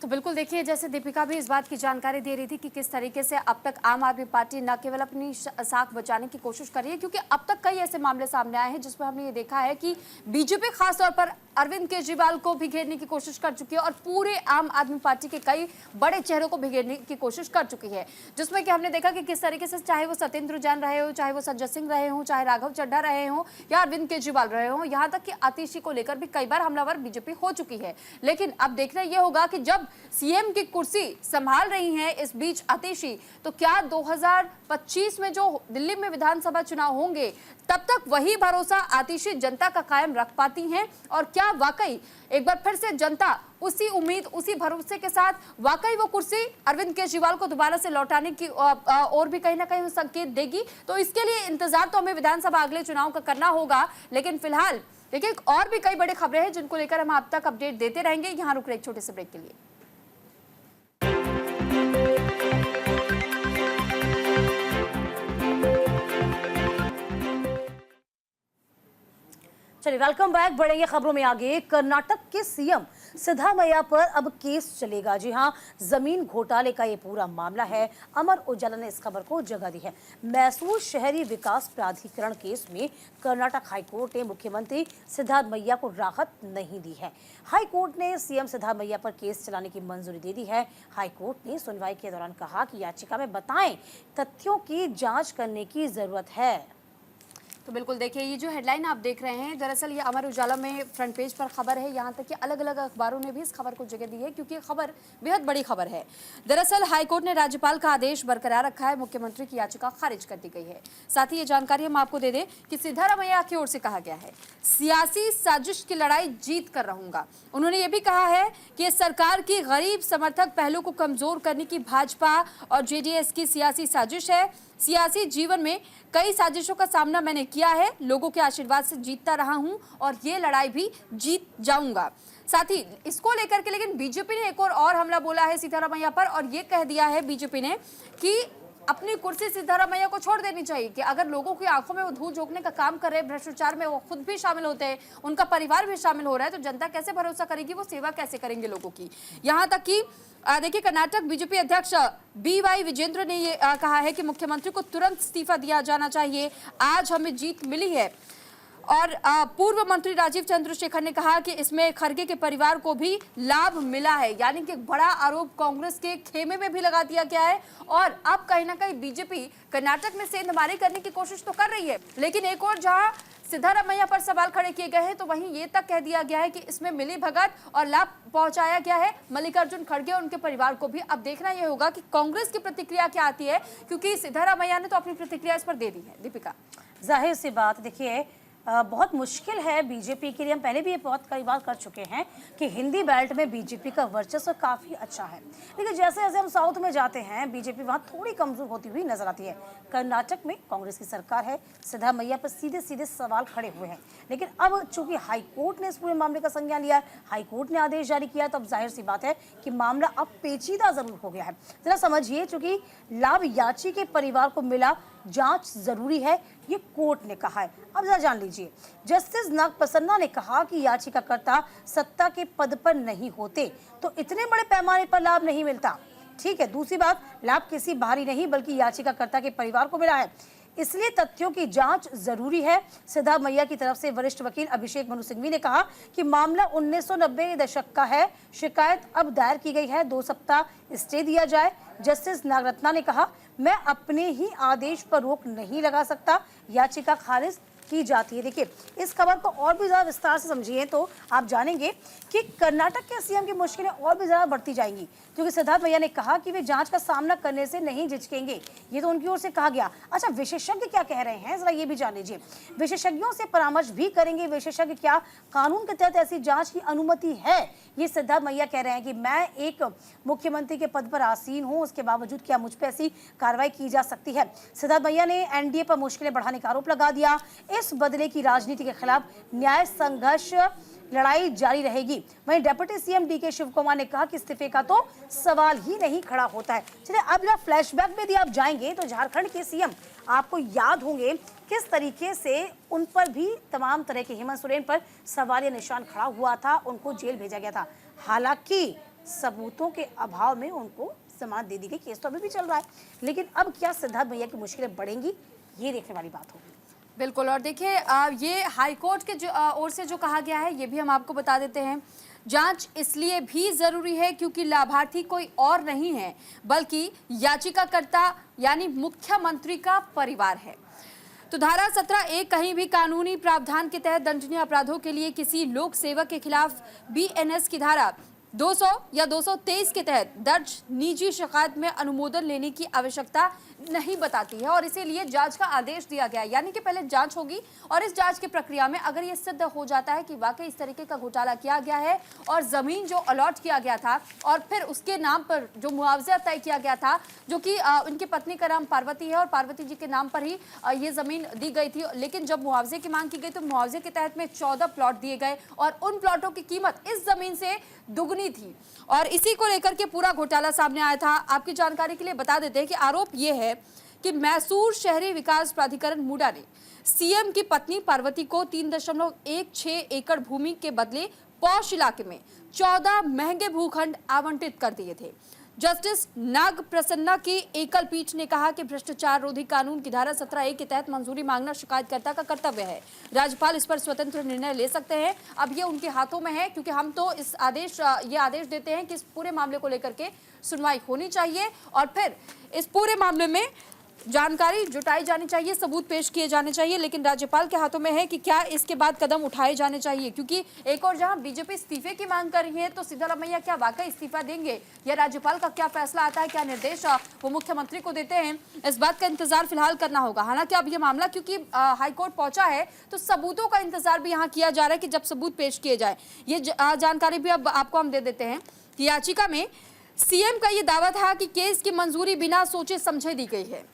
तो बिल्कुल देखिए, जैसे दीपिका भी इस बात की जानकारी दे रही थी कि किस तरीके से अब तक आम आदमी पार्टी न केवल अपनी साख बचाने की कोशिश कर रही है, क्योंकि अब तक कई ऐसे मामले सामने आए हैं जिसमें हमने ये देखा है कि बीजेपी खासतौर पर अरविंद केजरीवाल को भी घेरने की कोशिश कर चुकी है और पूरे आम आदमी पार्टी के कई बड़े चेहरों को भी घेरने की कोशिश कर चुकी है, जिसमें कि हमने देखा कि किस तरीके से, चाहे वो सत्येंद्र जैन रहे हो, चाहे वो संजय सिंह रहे हो, चाहे राघव चड्ढा रहे हो या अरविंद केजरीवाल रहे हो, यहाँ तक कि आतिशी को लेकर भी कई बार हमलावर बीजेपी हो चुकी है। लेकिन अब देखना यह होगा कि जब सीएम की कुर्सी संभाल रही हैं इस बीच आतिशी, तो क्या 2025 में जो दिल्ली में विधानसभा चुनाव होंगे, तब तक वही भरोसा आतिशी जनता का कायम रख पाती हैं, और क्या वाकई एक बार फिर से जनता उसी उम्मीद, उसी भरोसे के साथ वाकई वो कुर्सी अरविंद केजरीवाल को दोबारा से लौटाने की और भी कहीं ना कहीं संकेत देगी। तो इसके लिए इंतजार तो हमें विधानसभा अगले चुनाव का करना होगा, लेकिन फिलहाल देखिए, और भी कई बड़ी खबरें हैं जिनको लेकर हम आप तक अपडेट देते रहेंगे। यहाँ रुक रहे एक छोटे से ब्रेक के लिए। चलिए, वेलकम बैक। बढ़ेंगे खबरों में आगे। कर्नाटक के सीएम सिद्धारमैया पर अब केस चलेगा। जी हां, जमीन घोटाले का ये पूरा मामला है। अमर उजाला ने इस खबर को जगह दी है। मैसूर शहरी विकास प्राधिकरण केस में कर्नाटक हाईकोर्ट ने मुख्यमंत्री सिद्धारमैया को राहत नहीं दी है। हाईकोर्ट ने सीएम सिद्धारमैया पर केस चलाने की मंजूरी दे दी है। हाईकोर्ट ने सुनवाई के दौरान कहा कि याचिका में बताएं तथ्यों की जांच करने की जरूरत है। तो बिल्कुल देखिए, ये जो हेडलाइन आप देख रहे हैं, दरअसल ये अमर उजाला में फ्रंट पेज पर खबर है। यहाँ तक कि अलग अलग अखबारों ने भी इस खबर को जगह दी है, क्योंकि ये खबर बेहद बड़ी खबर है। दरअसल हाईकोर्ट ने राज्यपाल का आदेश बरकरार रखा है, मुख्यमंत्री की याचिका खारिज कर दी गई है। साथ ही ये जानकारी हम आपको दे दें कि सिद्धारमैया की ओर से कहा गया है, सियासी साजिश की लड़ाई जीत कर रहूंगा। उन्होंने ये भी कहा है कि सरकार की गरीब समर्थक पहलू को कमजोर करने की भाजपा और जेडीएस की सियासी साजिश है। सियासी जीवन में कई साजिशों का सामना मैंने किया है, लोगों के आशीर्वाद से जीतता रहा हूं और ये लड़ाई भी जीत जाऊंगा। साथ ही इसको लेकर के लेकिन बीजेपी ने एक और हमला बोला है सिद्धारमैया पर, और ये कह दिया है बीजेपी ने कि अपनी कुर्सी सिद्धारमैया को छोड़ देनी चाहिए, कि अगर लोगों की आंखों में वो धूल झोंकने का काम कर रहे हैं, भ्रष्टाचार में वो खुद भी शामिल होते हैं, उनका परिवार भी शामिल हो रहा है, तो जनता कैसे भरोसा करेगी, वो सेवा कैसे करेंगे लोगों की। यहाँ तक कि देखिए, कर्नाटक बीजेपी अध्यक्ष BY विजेंद्र ने ये कहा है कि मुख्यमंत्री को तुरंत इस्तीफा दिया जाना चाहिए। आज हमें जीत मिली है। और पूर्व मंत्री राजीव चंद्रशेखर ने कहा कि इसमें खड़गे के परिवार को भी लाभ मिला है, यानी कि एक बड़ा आरोप कांग्रेस के खेमे में भी लगा दिया गया है। और अब कहीं ना कहीं बीजेपी कर्नाटक में सेंधमारी करने की कोशिश तो कर रही है, लेकिन एक और जहां सिद्धारमैया पर सवाल खड़े किए गए हैं तो वहीं ये तक कह दिया गया है कि इसमें मिली भगत और लाभ पहुंचाया गया है मल्लिकार्जुन खड़गे और उनके परिवार को भी। अब देखना यह होगा कि कांग्रेस की प्रतिक्रिया क्या आती है, क्योंकि सिद्धारमैया ने तो अपनी प्रतिक्रिया इस पर दे दी है। दीपिका, जाहिर सी बात, देखिए बहुत मुश्किल है बीजेपी के लिए। हम पहले भी ये बहुत कई बार कर चुके हैं कि हिंदी बेल्ट में बीजेपी का वर्चस्व काफ़ी अच्छा है, लेकिन जैसे जैसे हम साउथ में जाते हैं बीजेपी वहाँ थोड़ी कमज़ोर होती हुई नजर आती है। कर्नाटक में कांग्रेस की सरकार है, सिद्धारमैया पर सीधे सीधे सवाल खड़े हुए हैं, लेकिन अब चूंकि हाईकोर्ट ने इस पूरे मामले का संज्ञान लिया, हाईकोर्ट ने आदेश जारी किया, तो अब जाहिर सी बात है कि मामला अब पेचीदा जरूर हो गया है। जरा समझिए, चूंकि लाभ याची के परिवार को मिला, जांच जरूरी है, ये कोर्ट ने कहा है। अब जरा जान लीजिए, जस्टिस नागप्रसन्ना ने कहा कि याचिकाकर्ता सत्ता के पद पर नहीं होते तो इतने बड़े पैमाने पर लाभ नहीं मिलता। ठीक है, दूसरी बात, लाभ किसी बाहरी नहीं बल्कि याचिकाकर्ता के परिवार को मिला है, इसलिए तथ्यों की जांच जरूरी है। सिद्धारमैया की तरफ से वरिष्ठ वकील अभिषेक मनु सिंघवी ने कहा कि मामला 1990 के दशक का है, शिकायत अब दायर की गई है, 2 सप्ताह स्टे दिया जाए। जस्टिस नागरत्ना ने कहा, मैं अपने ही आदेश पर रोक नहीं लगा सकता, याचिका खारिज की जाती है। देखिए, इस खबर को और भी ज्यादा विस्तार से समझिए तो आप जानेंगे कि कर्नाटक के सीएम की मुश्किलें और भी ज्यादा बढ़ती जाएंगी, क्योंकि सिद्धारमैया ने कहा कि वे जांच का सामना करने से नहीं झिझकेंगे, ये तो उनकी ओर से कहा गया। अच्छा, विशेषज्ञ क्या कह रहे हैं, जरा ये भी जान लीजिए। विशेषज्ञों से परामर्श भी करेंगे विशेषज्ञ, क्या कानून के तहत ऐसी जांच की अनुमति है। ये सिद्धारमैया कह रहे हैं कि मैं एक मुख्यमंत्री के पद पर आसीन हूं, उसके बावजूद क्या मुझ पर ऐसी कार्रवाई की जा सकती है। सिद्धारमैया ने एनडीए पर मुश्किलें बढ़ाने का आरोप लगा दिया। इस बदले की राजनीति के खिलाफ न्याय संघर्ष लड़ाई जारी रहेगी। वहीं deputy CM DK Shivakumar ने कहा कि इस्तीफे का तो सवाल ही नहीं खड़ा होता है। चलिए, अब जब फ्लैशबैक में यदि आप जाएंगे तो झारखंड के सीएम आपको याद होंगे किस तरीके से उन पर भी तमाम तरह के, हेमंत सोरेन पर सवालिया निशान खड़ा हुआ था, उनको जेल भेजा गया था। हालांकि सबूतों के अभाव में उनको जमानत दे दी गई, केस तो अभी भी चल रहा है, लेकिन अब क्या सिद्धारमैया की मुश्किलें बढ़ेंगी, ये देखने वाली बात होगी। बिल्कुल। और देखिए, ये हाईकोर्ट के ओर से जो कहा गया है ये भी हम आपको बता देते हैं। जांच इसलिए भी जरूरी है क्योंकि लाभार्थी कोई और नहीं है बल्कि याचिकाकर्ता यानी मुख्यमंत्री का परिवार है। तो धारा 17(1) कहीं भी कानूनी प्रावधान के तहत दंडनीय अपराधों के लिए किसी लोक सेवक के खिलाफ बीएनएस की धारा 200 या 223 के तहत दर्ज निजी शिकायत में अनुमोदन लेने की आवश्यकता नहीं बताती है, और इसीलिए जांच का आदेश दिया गया। यानी कि पहले जांच होगी और इस जांच की प्रक्रिया में अगर ये सिद्ध हो जाता है कि वाकई इस तरीके का घोटाला किया गया है और जमीन जो अलॉट किया गया था और फिर उसके नाम पर जो मुआवजा तय किया गया था, जो कि उनकी पत्नी का नाम पार्वती है और पार्वती जी के नाम पर ही ये जमीन दी गई थी, लेकिन जब मुआवजे की मांग की गई तो मुआवजे के तहत में 14 प्लॉट दिए गए और उन प्लॉटों की कीमत इस जमीन से दुगनी थी, और इसी को लेकर के पूरा घोटाला सामने आया था। आपकी जानकारी के लिए बता देते हैं कि आरोप यह है कि मैसूर शहरी विकास प्राधिकरण मुडा ने सीएम की पत्नी पार्वती को 3.16 एकड़ भूमि के बदले पौष इलाके में 14 महंगे भूखंड आवंटित कर दिए थे। जस्टिस नाग प्रसन्ना की एकल पीठ ने कहा कि भ्रष्टाचार रोधी कानून की धारा 17(1) के तहत मंजूरी मांगना शिकायतकर्ता का कर्तव्य है। राज्यपाल इस पर स्वतंत्र निर्णय ले सकते हैं। अब ये उनके हाथों में है, क्योंकि हम तो ये आदेश देते हैं कि इस पूरे मामले को लेकर के सुनवाई होनी चाहिए और फिर इस पूरे मामले में जानकारी जुटाई जानी चाहिए, सबूत पेश किए जाने चाहिए, लेकिन राज्यपाल के हाथों में है कि क्या इसके बाद कदम उठाए जाने चाहिए। क्योंकि एक और जहां बीजेपी इस्तीफे की मांग कर रही है तो सिद्धारमैया क्या वाकई इस्तीफा देंगे या राज्यपाल का क्या फैसला आता है, क्या निर्देश वो मुख्यमंत्री को देते हैं, इस बात का इंतजार फिलहाल करना होगा। हालांकि अब ये मामला क्योंकि हाईकोर्ट पहुंचा है तो सबूतों का इंतजार भी यहाँ किया जा रहा है कि जब सबूत पेश किए जाए। ये जानकारी भी अब आपको हम दे देते हैं कि याचिका में सीएम का ये दावा था कि केस की मंजूरी बिना सोचे समझे दी गई है।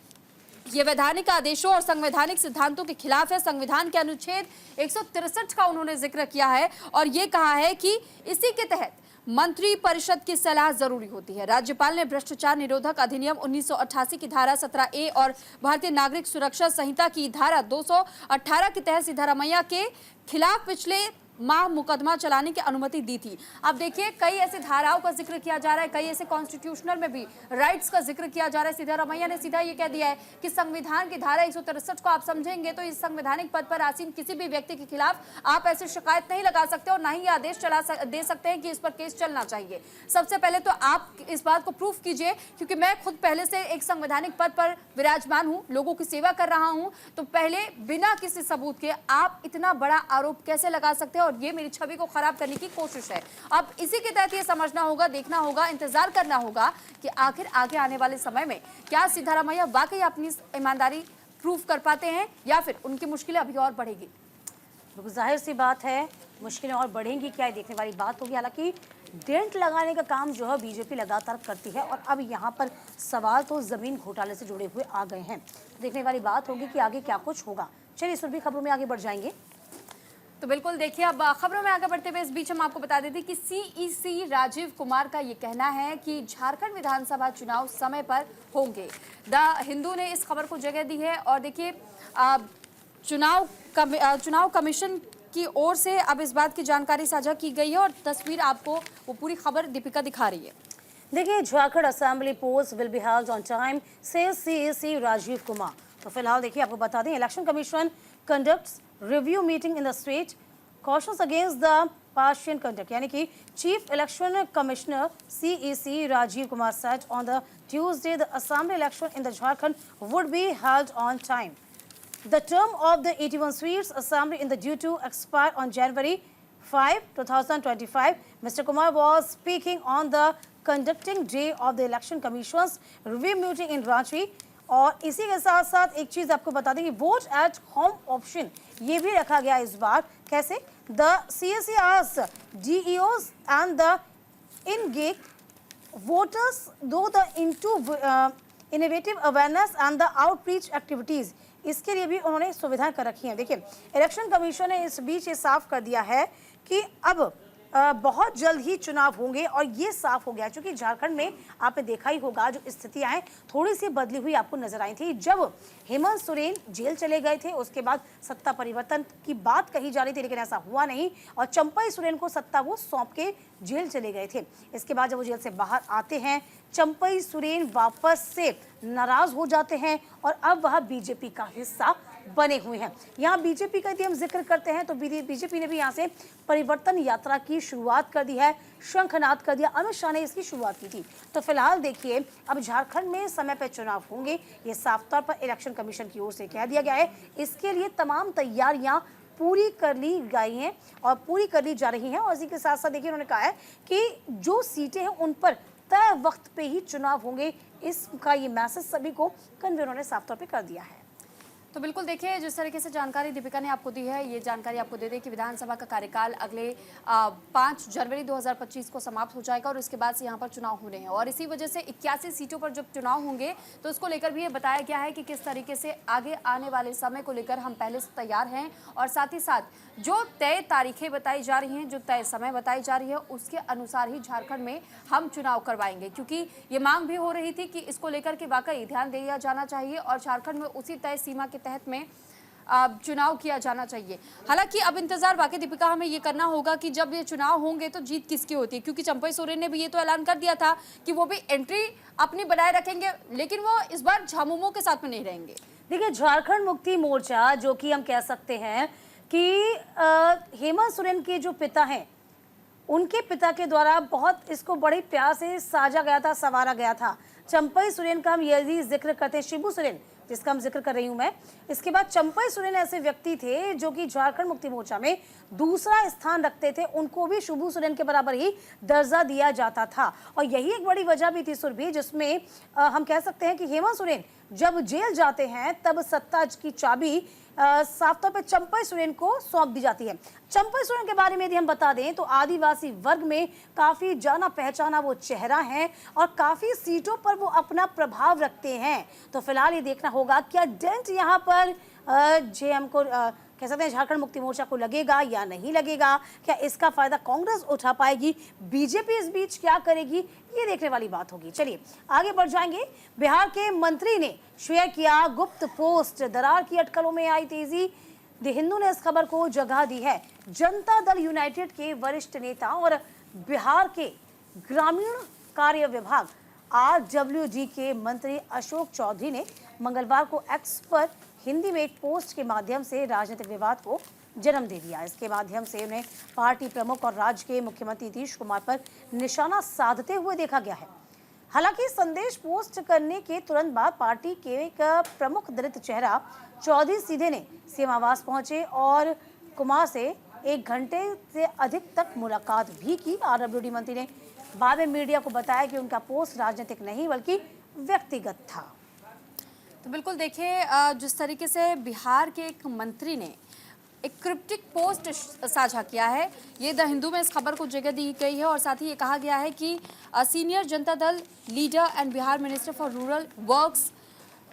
ये वैधानिक आदेशों और संवैधानिक सिद्धांतों के खिलाफ है। संविधान के अनुच्छेद 163 का उन्होंने जिक्र किया है और ये कहा है कि इसी के तहत मंत्री परिषद की सलाह जरूरी होती है। राज्यपाल ने भ्रष्टाचार निरोधक अधिनियम 1988 की धारा 17(a) और भारतीय नागरिक सुरक्षा संहिता की धारा 218 के तहत सिद्धारमैया के खिलाफ पिछले माह मुकदमा चलाने की अनुमति दी थी। अब देखिए कई ऐसे धाराओं का जिक्र किया जा रहा है, कई ऐसे कॉन्स्टिट्यूशनल में भी राइट्स का जिक्र किया जा रहा है। सिद्धारमैया ने सीधा ये कह दिया है कि संविधान की धारा 163 को आप समझेंगे तो इस संवैधानिक पद पर आसीन किसी भी व्यक्ति के खिलाफ आप ऐसे शिकायत नहीं लगा सकते और ना ही आदेश दे सकते हैं कि इस पर केस चलना चाहिए। सबसे पहले तो आप इस बात को प्रूफ कीजिए, क्योंकि मैं खुद पहले से एक संवैधानिक पद पर विराजमान हूं, लोगों की सेवा कर रहा हूं, तो पहले बिना किसी सबूत के आप इतना बड़ा आरोप कैसे लगा सकते हैं, और ये मेरी छवि को खराब करने की कोशिश है। अब इसी के तहत ये समझना होगा, देखना होगा, इंतजार करना होगा कि आखिर आगे आने वाले समय में क्या सिद्धारमैया वाकई अपनी ईमानदारी प्रूफ कर पाते हैं या फिर उनकी मुश्किलें अभी और बढ़ेगी। बिल्कुल जाहिर सी बात है, मुश्किलें और बढ़ेंगी क्या, देखने वाली बात होगी। हालांकि डेंट लगाने का काम जो है बीजेपी लगातार करती है और अब यहाँ पर सवाल तो जमीन घोटाले से जुड़े हुए आ गए हैं। देखने वाली बात होगी कि आगे क्या कुछ होगा। चलिए सुरभि खबरों में आगे बढ़ जाएंगे। तो बिल्कुल देखिए, अब खबरों में आगे बढ़ते हुए इस बीच हम आपको बता देते कि सीईसी राजीव कुमार का ये कहना है कि झारखंड विधानसभा चुनाव समय पर होंगे। द हिंदू ने इस खबर को जगह दी है और देखिए चुनाव कमीशन की ओर से अब इस बात की जानकारी साझा की गई है और तस्वीर आपको वो पूरी खबर दीपिका दिखा रही है। देखिए, Jharkhand assembly polls will be held on time से सीईसी राजीव कुमार। तो फिलहाल देखिए आपको बता दें, election commission conducts review meeting in the state cautions against the partial conduct, यानी कि chief election commissioner CEC Rajiv Kumar said on the Tuesday the assembly election in the Jharkhand would be held on time. The term of the 81 seats assembly in the due to expire on January 5, 2025. Mr. Kumar was speaking on the conducting day of the Election Commission's review meeting in Ranchi. और इसी के साथ साथ एक चीज़ आपको बता दें कि वोट एट होम ऑप्शन ये भी रखा गया इस बार। कैसे? The CSE asked DEOs and the in-gate voters though the innovative awareness and the outreach activities, इसके लिए भी उन्होंने सुविधाएं कर रखी हैं। देखिए, इलेक्शन कमीशन ने इस बीच ये साफ कर दिया है कि अब बहुत जल्द ही चुनाव होंगे और ये साफ हो गया क्योंकि झारखंड में आपने देखा ही होगा जो स्थितियां हैं थोड़ी सी बदली हुई आपको नजर आई थी। जब हेमंत सोरेन जेल चले गए थे उसके बाद सत्ता परिवर्तन की बात कही जा रही थी, लेकिन ऐसा हुआ नहीं और चंपई सोरेन को सत्ता वो सौंप के जेल चले गए थे। इसके बाद जब वो जेल से बाहर आते हैं, चंपई सोरेन वापस से नाराज हो जाते हैं और अब वह बीजेपी का हिस्सा बने हुए हैं। यहाँ बीजेपी का यदि हम जिक्र करते हैं तो बीजेपी ने भी यहाँ से परिवर्तन यात्रा की शुरुआत कर दी है, शंखनाद कर दिया। अमित शाह ने इसकी शुरुआत की थी। तो फिलहाल देखिए, अब झारखंड में समय पर चुनाव होंगे, ये साफ तौर पर इलेक्शन कमीशन की ओर से कह दिया गया है। इसके लिए तमाम तैयारियां पूरी कर ली गई हैं और पूरी कर ली जा रही हैं। और इसी के साथ साथ देखिए, उन्होंने कहा है कि जो सीटें हैं उन पर तय वक्त पे ही चुनाव होंगे। इसका ये मैसेज सभी को कन्वे उन्होंने साफ तौर पे कर दिया है। तो बिल्कुल देखिए, जिस तरीके से जानकारी दीपिका ने आपको दी है, ये जानकारी आपको दे दें कि विधानसभा का कार्यकाल अगले 5 जनवरी 2025 को समाप्त हो जाएगा और इसके बाद से यहाँ पर चुनाव होने हैं और इसी वजह से 81 सीटों पर जब चुनाव होंगे तो उसको लेकर भी ये बताया गया है कि किस तरीके से आगे आने वाले समय को लेकर हम पहले से तैयार हैं और साथ ही साथ जो तय तारीखें बताई जा रही हैं, जो तय समय बताई जा रही है, उसके अनुसार ही झारखंड में हम चुनाव करवाएंगे, क्योंकि ये मांग भी हो रही थी कि इसको लेकर के वाकई ध्यान दिया जाना चाहिए और झारखंड में उसी तय सीमा के तहत में चुनाव किया जाना चाहिए। हालांकि अब इंतजार वाकई दीपिका हमें ये करना होगा कि जब ये चुनाव होंगे तो जीत किसकी होती है, क्योंकि चंपई सोरेन ने भी ये तो ऐलान कर दिया था कि वो भी एंट्री अपनी बनाए रखेंगे, लेकिन वो इस बार झामुमो के साथ में नहीं रहेंगे। देखिए, झारखंड मुक्ति मोर्चा जो कि हम कह सकते हैं कि हेमंत सोरेन के जो पिता हैं उनके पिता के द्वारा बहुत इसको बड़े प्यार से साजा गया था, संवारा गया था। चंपई सोरेन का हम यदि जिक्र करते हैं, शिबू सोरेन जिसका हम जिक्र कर रही हूं मैं, इसके बाद चंपई सोरेन ऐसे व्यक्ति थे जो कि झारखंड मुक्ति मोर्चा में दूसरा स्थान रखते थे, उनको भी शिबू सोरेन के बराबर ही दर्जा दिया जाता था। और यही एक बड़ी वजह भी थी सुरभि, जिसमें हम कह सकते हैं कि हेमंत सोरेन जब जेल जाते हैं तब सत्ता की चाबी साफ तौर पर चंपई सोरेन को सौंप दी जाती है। चंपई सोरेन के बारे में यदि हम बता दें तो आदिवासी वर्ग में काफी जाना पहचाना वो चेहरा है और काफी सीटों पर वो अपना प्रभाव रखते हैं। तो फिलहाल ये देखना होगा क्या डेंट यहाँ पर जेएम को कह सकते हैं झारखंड मुक्ति मोर्चा को लगेगा या नहीं लगेगा, क्या इसका फायदा कांग्रेस उठा पाएगी, बीजेपी इस बीच क्या करेगी, ये देखने वाली बात होगी। चलिए आगे बढ़ जाएंगे। बिहार के मंत्री ने शेयर किया गुप्त पोस्ट, दरार की अटकलों में आई तेजी। द हिंदू ने इस खबर को जगह दी है। जनता दल यूनाइटेड के वरिष्ठ नेता और बिहार के ग्रामीण कार्य विभाग RWG के मंत्री अशोक चौधरी ने मंगलवार को एक्स पर हिंदी में एक पोस्ट के माध्यम से राजनीतिक विवाद को जन्म दे दिया। इसके माध्यम से उन्हें पार्टी प्रमुख और राज्य के मुख्यमंत्री नीतीश कुमार पर निशाना साधते हुए देखा गया है। हालांकि संदेश पोस्ट करने के तुरंत बाद पार्टी के एक प्रमुख दलित चेहरा चौधरी सीधे ने सीएम आवास पहुंचे और कुमार से 1 घंटे से अधिक तक मुलाकात भी की। RWD मंत्री ने बाद में मीडिया को बताया कि उनका पोस्ट राजनीतिक नहीं बल्कि व्यक्तिगत था। तो बिल्कुल देखिए, जिस तरीके से बिहार के एक मंत्री ने एक क्रिप्टिक पोस्ट साझा किया है, ये द हिंदू में इस खबर को जगह दी गई है और साथ ही ये कहा गया है कि senior Janata Dal leader and Bihar minister for rural works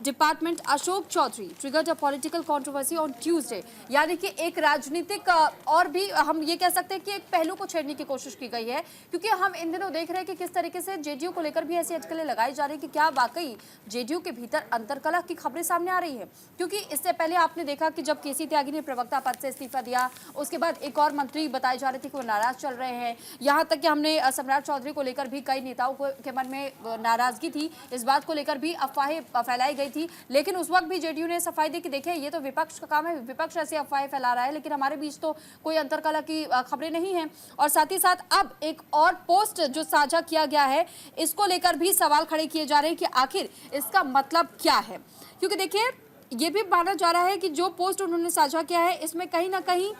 department Ashok Chaudhary triggered a political controversy on Tuesday. यानी कि एक राजनीतिक और भी हम ये कह सकते हैं कि एक पहलू को छेड़ने की कोशिश की गई है, क्योंकि हम इन दिनों देख रहे हैं कि किस तरीके से जेडीयू को लेकर भी ऐसी अटकलें लगाई जा रही है कि क्या वाकई जेडीयू के भीतर अंतरकलह की खबरें सामने आ रही है। क्योंकि इससे पहले आपने देखा कि जब केसी त्यागी ने प्रवक्ता पद से इस्तीफा दिया, उसके बाद एक और मंत्री बताए जा रहे थे कि वो नाराज चल रहे हैं। यहाँ तक कि हमने सम्राट चौधरी को लेकर भी कई नेताओं के मन में नाराजगी थी, इस बात को लेकर भी अफवाहें फैलाई गई थी। लेकिन उस वक्त भी जेडीयू ने सफाई दी कि देखिए ये तो विपक्ष का काम है, विपक्ष ऐसी अफवाहें फैला रहा है, लेकिन हमारे बीच तो कोई अंतरकलह की खबरें नहीं हैं। और साथ ही साथ अब एक और पोस्ट जो साझा किया गया है, इसको लेकर भी सवाल खड़े किए जा रहे हैं कि आखिर इसका मतलब क्या है। क्योंकि देखिए ये भी माना जा रहा है कि जो पोस्ट उन्होंने साझा किया है, इसमें कहीं ना कहीं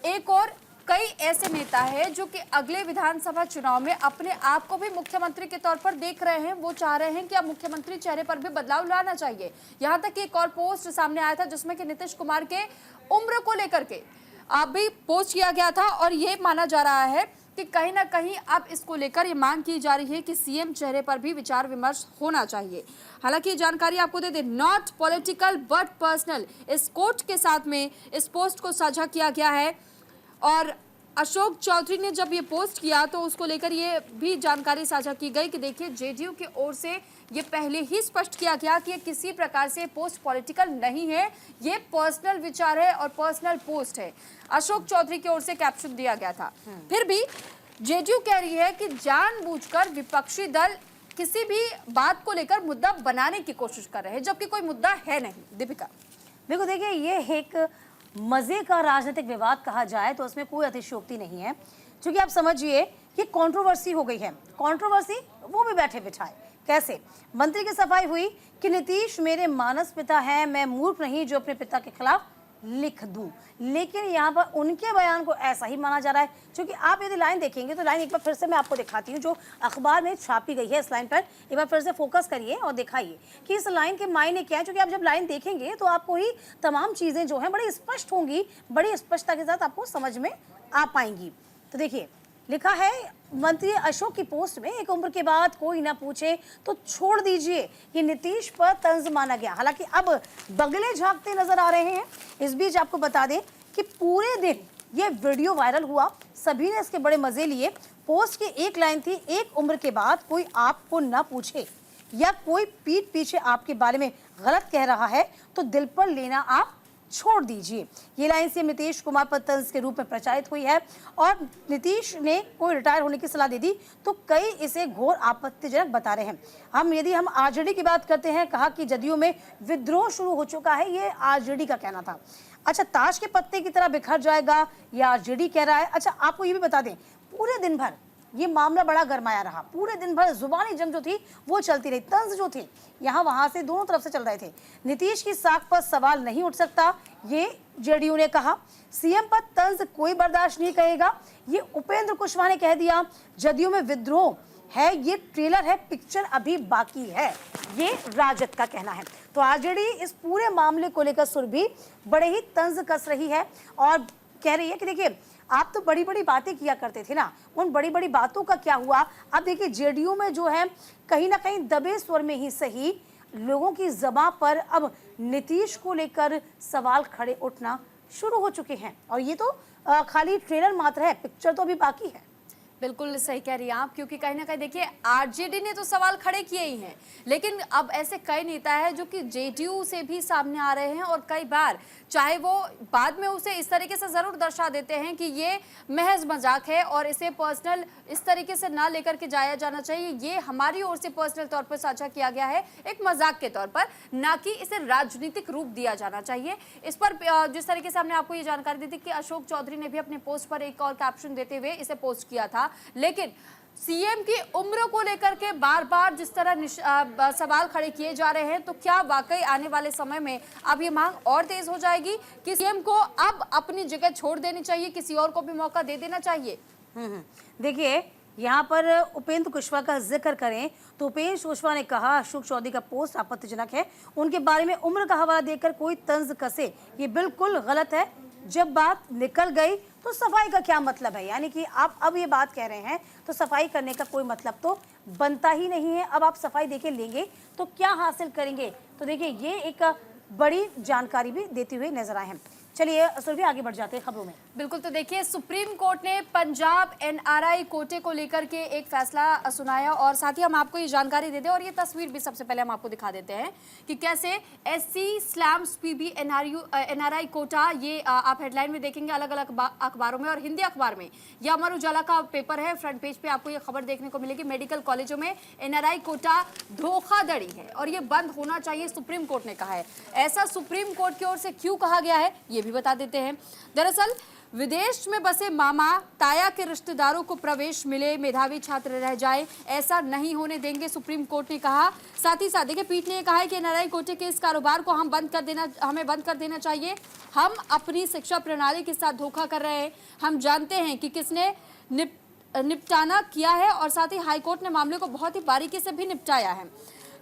एक और कई ऐसे नेता हैं जो कि अगले विधानसभा चुनाव में अपने आप को भी मुख्यमंत्री के तौर पर देख रहे हैं। वो चाह रहे हैं कि अब मुख्यमंत्री चेहरे पर भी बदलाव लाना चाहिए। यहाँ तक कि एक और पोस्ट सामने आया था जिसमें कि नीतीश कुमार के उम्र को लेकर के भी पोस्ट किया गया था और ये माना जा रहा है कि कहीं ना कहीं अब इसको लेकर ये मांग की जा रही है कि सीएम चेहरे पर भी विचार विमर्श होना चाहिए। हालांकि ये जानकारी आपको दे दें, नॉट पॉलिटिकल बट पर्सनल, इस कोट के साथ में इस पोस्ट को साझा किया गया है। और अशोक चौधरी ने जब ये पोस्ट किया तो उसको लेकर ये भी जानकारी साझा की गई कि देखिए जेडीयू की ओर से ये पहले ही स्पष्ट किया गया कि ये किसी प्रकार से पोस्ट पॉलिटिकल नहीं है, ये पर्सनल विचार है और पर्सनल पोस्ट है। अशोक चौधरी की ओर से कैप्शन दिया गया था। फिर भी जेडीयू कह रही है कि जानबूझकर विपक्षी दल किसी भी बात को लेकर मुद्दा बनाने की कोशिश कर रहे हैं, जबकि कोई मुद्दा है नहीं। दीपिका, देखो देखिए, ये एक मजे का राजनीतिक विवाद कहा जाए तो उसमें कोई अतिशयोक्ति नहीं है, क्योंकि आप समझिए कि कंट्रोवर्सी हो गई है। कंट्रोवर्सी वो भी बैठे बिठाए कैसे। मंत्री की सफाई हुई कि नीतीश मेरे मानस पिता है, मैं मूर्ख नहीं जो अपने पिता के खिलाफ लिख दूं। लेकिन यहाँ पर उनके बयान को ऐसा ही माना जा रहा है, क्योंकि आप यदि लाइन देखेंगे तो लाइन एक बार फिर से मैं आपको दिखाती हूँ जो अखबार में छापी गई है। इस लाइन पर एक बार फिर से फोकस करिए और दिखाइए कि इस लाइन के मायने क्या है। क्योंकि आप जब लाइन देखेंगे तो आपको ही तमाम चीज़ें जो हैं बड़ी स्पष्ट होंगी, बड़ी स्पष्टता के साथ आपको समझ में आ पाएंगी। तो देखिए, लिखा है मंत्री अशोक की पोस्ट में, एक उम्र के बाद कोई ना पूछे तो छोड़ दीजिए, ये नीतीश पर तंज माना गया। हालांकि अब बगले झांकते नजर आ रहे हैं। इस बीच आपको बता दें कि पूरे दिन ये वीडियो वायरल हुआ, सभी ने इसके बड़े मजे लिए। पोस्ट की एक लाइन थी, एक उम्र के बाद कोई आपको ना पूछे या कोई पीठ पीछे आपके बारे में गलत कह रहा है तो दिल पर लेना आप छोड़ दीजिए। ये लाइन सीएम नीतीश कुमार पर तंज के रूप में प्रचारित हुई है और नीतीश ने कोई रिटायर होने की सलाह दे दी तो कई इसे घोर आपत्तिजनक बता रहे हैं। यदि हम आरजेडी की बात करते हैं, कहा कि जदयू में विद्रोह शुरू हो चुका है, ये आरजेडी का कहना था। अच्छा, ताश के पत्ते की तरह बिखर जाएगा, ये आरजेडी कह रहा है। अच्छा, आपको ये भी बता दें, पूरे दिन भर ये मामला बड़ा गरमाया रहा। पूरे दिन भर जुबानी जंग जो थी वो चलती रही, तंज जो थी यहाँ वहां से दोनों तरफ से चल रहे थे। नीतीश की साख पर सवाल नहीं उठ सकता, ये जेडीयू ने कहा। सीएम पर तंज कोई बर्दाश्त नहीं करेगा, ये उपेंद्र कुशवाहा ने कह दिया। जदयू में विद्रोह है, ये ट्रेलर है, पिक्चर अभी बाकी है, ये राजद का कहना है। तो आरजेडी इस पूरे मामले को लेकर सुर भी बड़े ही तंज कस रही है और कह रही है कि देखिए, आप तो बड़ी बड़ी बातें किया करते थे ना, उन बड़ी बड़ी बातों का क्या हुआ। अब देखिए, जेडीयू में जो है कहीं ना कहीं दबे स्वर में ही सही लोगों की ज़बां पर अब नीतीश को लेकर सवाल खड़े उठना शुरू हो चुके हैं। और ये तो खाली ट्रेलर मात्र है, पिक्चर तो अभी बाकी है। बिल्कुल सही कह रही हैं आप, क्योंकि कहीं ना कहीं देखिए आरजेडी ने तो सवाल खड़े किए ही हैं, लेकिन अब ऐसे कई नेता हैं जो कि जेडीयू से भी सामने आ रहे हैं और कई बार चाहे वो बाद में उसे इस तरीके से जरूर दर्शा देते हैं कि ये महज मजाक है और इसे पर्सनल इस तरीके से ना लेकर के जाया जाना चाहिए, ये हमारी ओर से पर्सनल तौर पर साझा किया गया है एक मजाक के तौर पर, ना कि इसे राजनीतिक रूप दिया जाना चाहिए। इस पर जिस तरीके से हमने आपको ये जानकारी दी थी कि अशोक चौधरी ने भी अपने पोस्ट पर एक और कैप्शन देते हुए इसे पोस्ट किया था, लेकिन सीएम की उम्र को लेकर के बार बार जिस तरह सवाल खड़े किए जा रहे हैं, तो क्या वाकई आने वाले समय में अब ये मांग और तेज हो जाएगी कि सीएम को अब अपनी जगह छोड़ देनी चाहिए, किसी और को भी मौका दे देना चाहिए? देखिए, यहाँ पर उपेंद्र कुशवाहा का जिक्र करें तो उपेंद्र कुशवाहा ने कहा अशोक चौधरी का पोस्ट आपत्तिजनक है, उनके बारे में उम्र का हवाला देकर कोई तंज कसे ये बिल्कुल गलत है। जब बात निकल गई तो सफाई का क्या मतलब है, यानी कि आप अब ये बात कह रहे हैं तो सफाई करने का कोई मतलब तो बनता ही नहीं है। अब आप सफाई देके लेंगे तो क्या हासिल करेंगे? तो देखिए ये एक बड़ी जानकारी भी देते हुए नजर आए हैं। चलिए सुरभि आगे बढ़ जाते हैं खबरों में। बिल्कुल, तो देखिए सुप्रीम कोर्ट ने पंजाब एनआरआई कोटे को लेकर के एक फैसला सुनाया और साथ ही हम आपको ये जानकारी दे दें और ये तस्वीर भी सबसे पहले हम आपको दिखा देते हैं कि कैसे SC slams PB NRI quota, ये आप हेडलाइन में देखेंगे अलग अलग अखबारों में और हिंदी अखबार में यह अमर उजाला का पेपर है, फ्रंट पेज पे आपको ये खबर देखने को मिलेगी, मेडिकल कॉलेजों में एनआरआई कोटा धोखाधड़ी है और ये बंद होना चाहिए, सुप्रीम कोर्ट ने कहा है। ऐसा सुप्रीम कोर्ट की ओर से क्यों कहा गया है ये भी बता देते हैं। दरअसल विदेश में बसे मामा ताया के रिश्तेदारों को प्रवेश मिले, मेधावी छात्र रह जाए, ऐसा नहीं होने देंगे, सुप्रीम कोर्ट ने कहा। साथ ही साथ देखिए पीठ ने कहा है कि एनआरआई कोटे के इस कारोबार को हमें बंद कर देना चाहिए। हम अपनी शिक्षा प्रणाली के साथ धोखा कर रहे हैं, हम जानते हैं कि किसने निपटाना किया है और साथ ही हाईकोर्ट ने मामले को बहुत ही बारीकी से भी निपटाया है।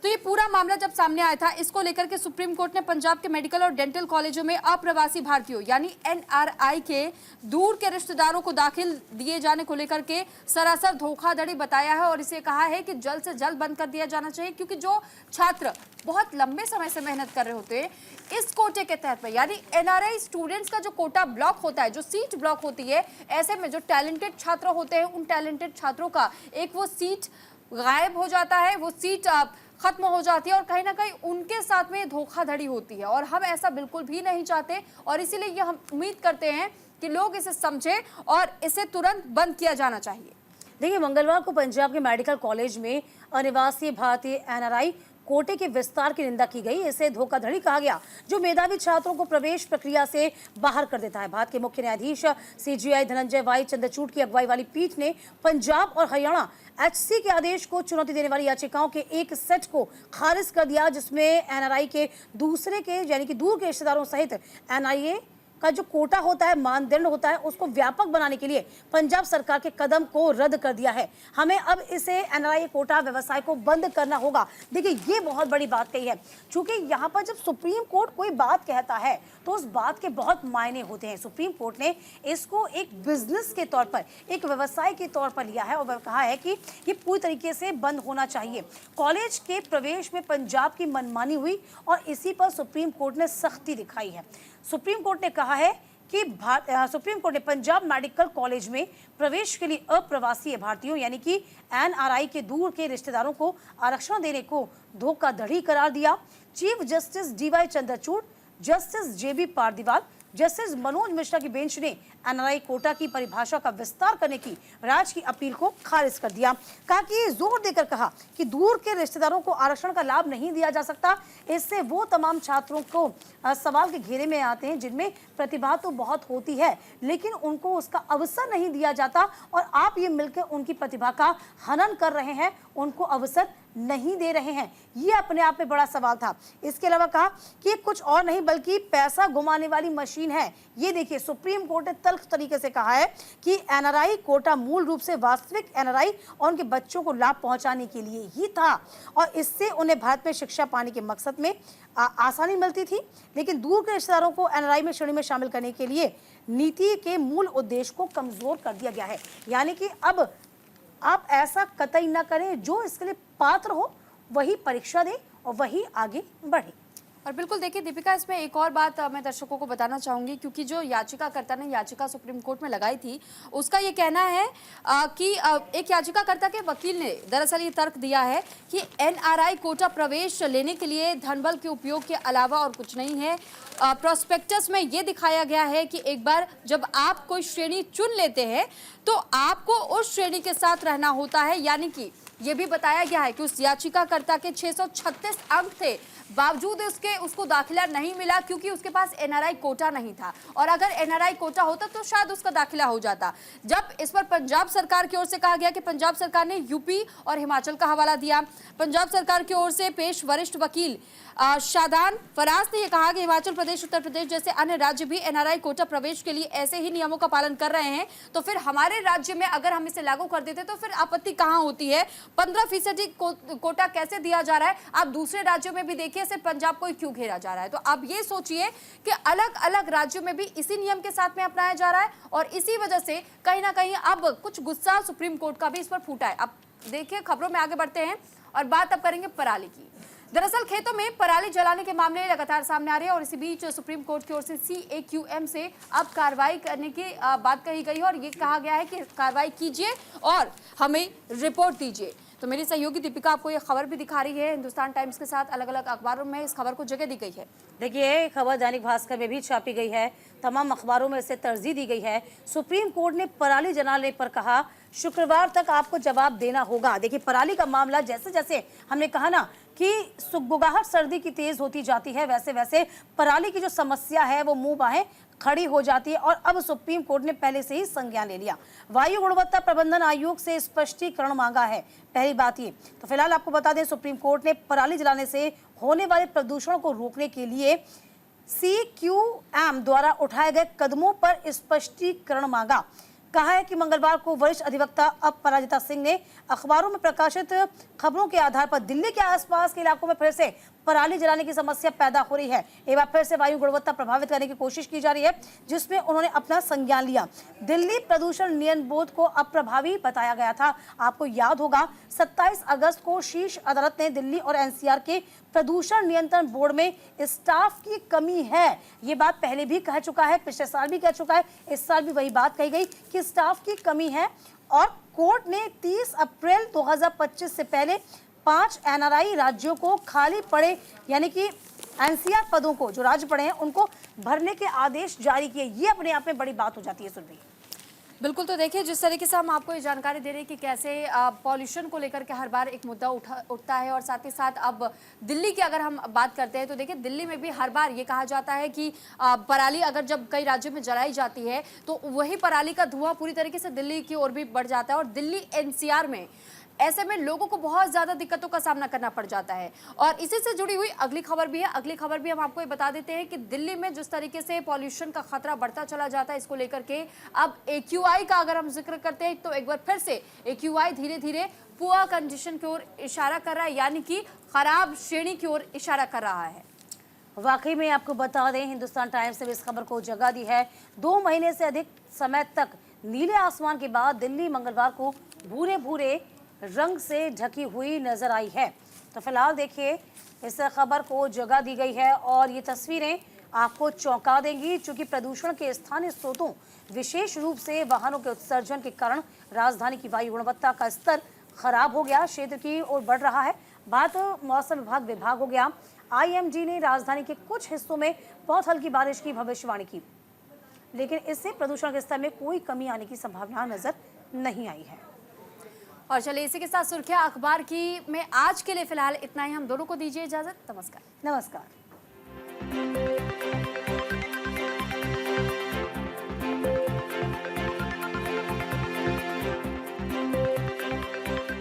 तो ये पूरा मामला जब सामने आया था, इसको लेकर के सुप्रीम कोर्ट ने पंजाब के मेडिकल और डेंटल कॉलेजों में अप्रवासी भारतीयों यानी एनआरआई के दूर के रिश्तेदारों को दाखिल दिए जाने को लेकर के सरासर धोखाधड़ी बताया है और इसे कहा है कि जल्द से जल्द बंद कर दिया जाना चाहिए, क्योंकि जो छात्र बहुत लंबे समय से मेहनत कर रहे होते हैं इस कोटे के तहत में, यानी एनआरआई स्टूडेंट्स का जो कोटा ब्लॉक होता है, जो सीट ब्लॉक होती है, ऐसे में जो टैलेंटेड छात्र होते हैं उन टैलेंटेड छात्रों का एक वो सीट गायब हो जाता है, वो सीट खत्म हो जाती है और कहीं ना कहीं उनके साथ में धोखाधड़ी होती है और हम ऐसा बिल्कुल भी नहीं चाहते और इसीलिए ये हम उम्मीद करते हैं कि लोग इसे समझें और इसे तुरंत बंद किया जाना चाहिए। देखिए मंगलवार को पंजाब के मेडिकल कॉलेज में अनिवासी भारतीय एनआरआई कोटे के विस्तार की निंदा की गई। इसे धोखाधड़ी कहा गया जो मेधावी छात्रों को प्रवेश प्रक्रिया से बाहर कर देता है। भारत के मुख्य न्यायाधीश सीजीआई धनंजय वाई चंद्रचूड़ की अगुवाई वाली पीठ ने पंजाब और हरियाणा एचसी के आदेश को चुनौती देने वाली याचिकाओं के एक सेट को खारिज कर दिया, जिसमें एनआरआई के दूसरे के यानी कि दूर के रिश्तेदारों सहित एनआईए का जो कोटा होता है, मानदंड होता है, उसको व्यापक बनाने के लिए पंजाब सरकार के कदम को रद्द कर दिया है। हमें अब इसे एनआरआई कोटा व्यवसाय को बंद करना होगा। देखिए ये बहुत बड़ी बात कही है, क्योंकि यहाँ पर जब सुप्रीम कोर्ट कोई बात कहता है तो उस बात के बहुत मायने होते हैं। सुप्रीम कोर्ट ने इसको एक बिजनेस के तौर पर, एक व्यवसाय के तौर पर लिया है और वह कहा है कि ये पूरी तरीके से बंद होना चाहिए। कॉलेज के प्रवेश में पंजाब की मनमानी हुई और इसी पर सुप्रीम कोर्ट ने सख्ती दिखाई है। सुप्रीम कोर्ट ने कहा है कि सुप्रीम कोर्ट ने पंजाब मेडिकल कॉलेज में प्रवेश के लिए अप्रवासी भारतीयों यानी कि एनआरआई के दूर के रिश्तेदारों को आरक्षण देने को धोखाधड़ी करार दिया। Chief justice DY Chandrachud, justice JB Pardiwala, justice Manoj Mishra की बेंच ने एनआरआई कोटा की परिभाषा का विस्तार करने की राज्य की अपील को खारिज कर दिया। कहा कि जोर देकर कहा कि दूर के रिश्तेदारों को आरक्षण का लाभ नहीं दिया जा सकता। इससे वो तमाम छात्रों को सवाल के घेरे में आते हैं जिनमें प्रतिभा तो बहुत होती है लेकिन उनको उसका अवसर नहीं दिया जाता और आप ये मिलकर उनकी प्रतिभा का हनन कर रहे हैं, उनको अवसर नहीं दे रहे हैं। ये अपने आप में बड़ा सवाल था। इसके अलावा कहा कि कुछ और नहीं बल्कि पैसा घुमाने वाली मशीन है। ये देखिए सुप्रीम कोर्ट ने तल्ख तरीके से कहा है कि एनआरआई कोटा मूल रूप से वास्तविक एनआरआई और उनके बच्चों को लाभ पहुंचाने के लिए ही था और इससे उन्हें भारत में शिक्षा पाने के मकसद में आसानी मिलती थी, लेकिन दूर के रिश्तेदारों को एनआरआई में श्रेणी में शामिल करने के लिए नीति के मूल उद्देश्य को कमजोर कर दिया गया है। यानी कि अब आप ऐसा कतई न करें, जो इसके लिए पात्र हो वही परीक्षा दे और वही आगे बढ़े। और बिल्कुल देखिए दीपिका, इसमें एक और बात मैं दर्शकों को बताना चाहूंगी, क्योंकि जो याचिकाकर्ता ने याचिका सुप्रीम कोर्ट में लगाई थी, उसका ये कहना है कि एक याचिकाकर्ता के वकील ने दरअसल ये तर्क दिया है कि एनआरआई कोटा प्रवेश लेने के लिए धनबल के उपयोग के अलावा और कुछ नहीं है। प्रोस्पेक्टस में ये दिखाया गया है कि एक बार जब आप कोई श्रेणी चुन लेते हैं तो आपको उस श्रेणी के साथ रहना होता है, यानी कि ये भी बताया गया है कि उस याचिकाकर्ता के 636 अंक थे, बावजूद उसको दाखिला नहीं मिला क्योंकि उसके पास एनआरआई कोटा नहीं था, और अगर एनआरआई कोटा होता तो शायद उसका दाखिला हो जाता। जब इस पर पंजाब सरकार की ओर से कहा गया कि पंजाब सरकार ने यूपी और हिमाचल का हवाला दिया, पंजाब सरकार की ओर से पेश वरिष्ठ वकील शादान फराज ने यह कहा कि हिमाचल प्रदेश, उत्तर प्रदेश जैसे अन्य राज्य भी एनआरआई कोटा प्रवेश के लिए ऐसे ही नियमों का पालन कर रहे हैं, तो फिर हमारे राज्य में अगर हम इसे लागू कर देते तो फिर आपत्ति कहां होती है? 15% कोटा कैसे दिया जा रहा है? आप दूसरे राज्यों में भी देखिए, सिर्फ पंजाब को ही क्यों घेरा जा रहा है? तो आप ये सोचिए कि अलग अलग राज्यों में भी इसी नियम के साथ में अपनाया जा रहा है, और इसी वजह से कहीं ना कहीं अब कुछ गुस्सा सुप्रीम कोर्ट का भी इस पर फूटा है। अब देखिए, खबरों में आगे बढ़ते हैं और बात अब करेंगे पराली की। दरअसल खेतों में पराली जलाने के मामले लगातार सामने आ रहे हैं, और इसी बीच सुप्रीम कोर्ट की ओर से CAQM से अब कार्रवाई करने की बात कही गई है, और ये कहा गया है कि कार्रवाई कीजिए और हमें रिपोर्ट दीजिए। तो मेरी सहयोगी दीपिका आपको ये खबर भी दिखा रही है, हिंदुस्तान टाइम्स के साथ अलग अलग अखबारों में इस खबर को जगह दी गई है। देखिए, खबर दैनिक भास्कर में भी छापी गई है, तमाम अखबारों में इसे तरजीह दी गई है। सुप्रीम कोर्ट ने पराली जलाने पर कहा शुक्रवार तक आपको जवाब देना होगा। देखिए, पराली का मामला जैसे जैसे हमने कहा ना कि सुगबुगाहट सर्दी की तेज होती जाती है, वैसे वैसे पराली की जो समस्या है वो मुंह बाहें खड़ी हो जाती है, और अब सुप्रीम कोर्ट ने पहले से ही संज्ञान ले लिया। वायु गुणवत्ता प्रबंधन आयोग से स्पष्टीकरण मांगा है। पहली बात ये, तो फिलहाल आपको बता दें, सुप्रीम कोर्ट ने पराली जलाने से होने वाले प्रदूषण को रोकने के लिए CQM द्वारा उठाए गए कदमों पर स्पष्टीकरण मांगा। कहा है कि मंगलवार को वरिष्ठ अधिवक्ता अपराजिता सिंह ने अखबारों में प्रकाशित खबरों के आधार पर दिल्ली के आसपास के इलाकों में फिर से पराली जलाने की समस्या पैदा हो रही है। एक बार फिर से वायु गुणवत्ता प्रभावित करने की कोशिश की जा रही है, जिसमें उन्होंने अपना संज्ञान लिया। दिल्ली प्रदूषण नियंत्रण बोर्ड को अप्रभावी बताया गया था। आपको याद होगा, 27 अगस्त को शीर्ष अदालत ने दिल्ली और NCR के प्रदूषण नियंत्रण बोर्ड में स्टाफ की कमी है, ये बात पहले भी कह चुका है, पिछले साल भी कह चुका है, इस साल भी वही बात कही गई कि स्टाफ की कमी है, और कोर्ट ने 30 अप्रैल 2025 से पहले 5 NRI राज्यों को खाली पड़े, यानी कि NCR पदों को, जो राज्य पड़े हैं उनको भरने के आदेश जारी किए। ये अपने आप में बड़ी बात हो जाती है। सुनबी बिल्कुल, तो देखिए जिस तरीके से हम आपको ये जानकारी दे रहे हैं कि कैसे पॉल्यूशन को लेकर के हर बार एक मुद्दा उठता है, और साथ ही साथ अब दिल्ली की अगर हम बात करते हैं तो देखिए दिल्ली में भी हर बार ये कहा जाता है कि पराली अगर जब कई राज्यों में जलाई जाती है तो वही पराली का धुआं पूरी तरीके से दिल्ली की ओर भी बढ़ जाता है, और दिल्ली NCR में ऐसे में लोगों को बहुत ज्यादा दिक्कतों का सामना करना पड़ जाता है। और इसी से जुड़ी हुई अगली खबर भी है। अगली खबर भी हम आपको ये बता देते हैं कि दिल्ली में जिस तरीके से पॉल्यूशन का खतरा बढ़ता चला जाता है, इसको लेकर के अब AQI का अगर हम जिक्र करते हैं तो एक बार फिर से AQI धीरे धीरे पुअर कंडीशन की ओर इशारा कर रहा है, यानी कि खराब श्रेणी की ओर इशारा कर रहा है। वाकई में आपको बता दें, हिंदुस्तान टाइम्स ने इस खबर को जगह दी है। 2 महीने से अधिक समय तक नीले आसमान के बाद दिल्ली मंगलवार को भूरे भूरे रंग से ढकी हुई नजर आई है। तो फिलहाल देखिए, इस खबर को जगह दी गई है, और ये तस्वीरें आपको चौंका देंगी, चूंकि प्रदूषण के स्थानीय स्रोतों, विशेष रूप से वाहनों के उत्सर्जन के कारण राजधानी की वायु गुणवत्ता का स्तर खराब हो गया, क्षेत्र की ओर बढ़ रहा है। बात मौसम विभाग हो गया। IMD ने राजधानी के कुछ हिस्सों में बहुत हल्की बारिश की भविष्यवाणी की, लेकिन इससे प्रदूषण के स्तर में कोई कमी आने की संभावना नजर नहीं आई है। और चलिए इसी के साथ सुर्खियां अखबार की में आज के लिए फिलहाल इतना ही। हम दोनों को दीजिए इजाजत। नमस्कार। नमस्कार।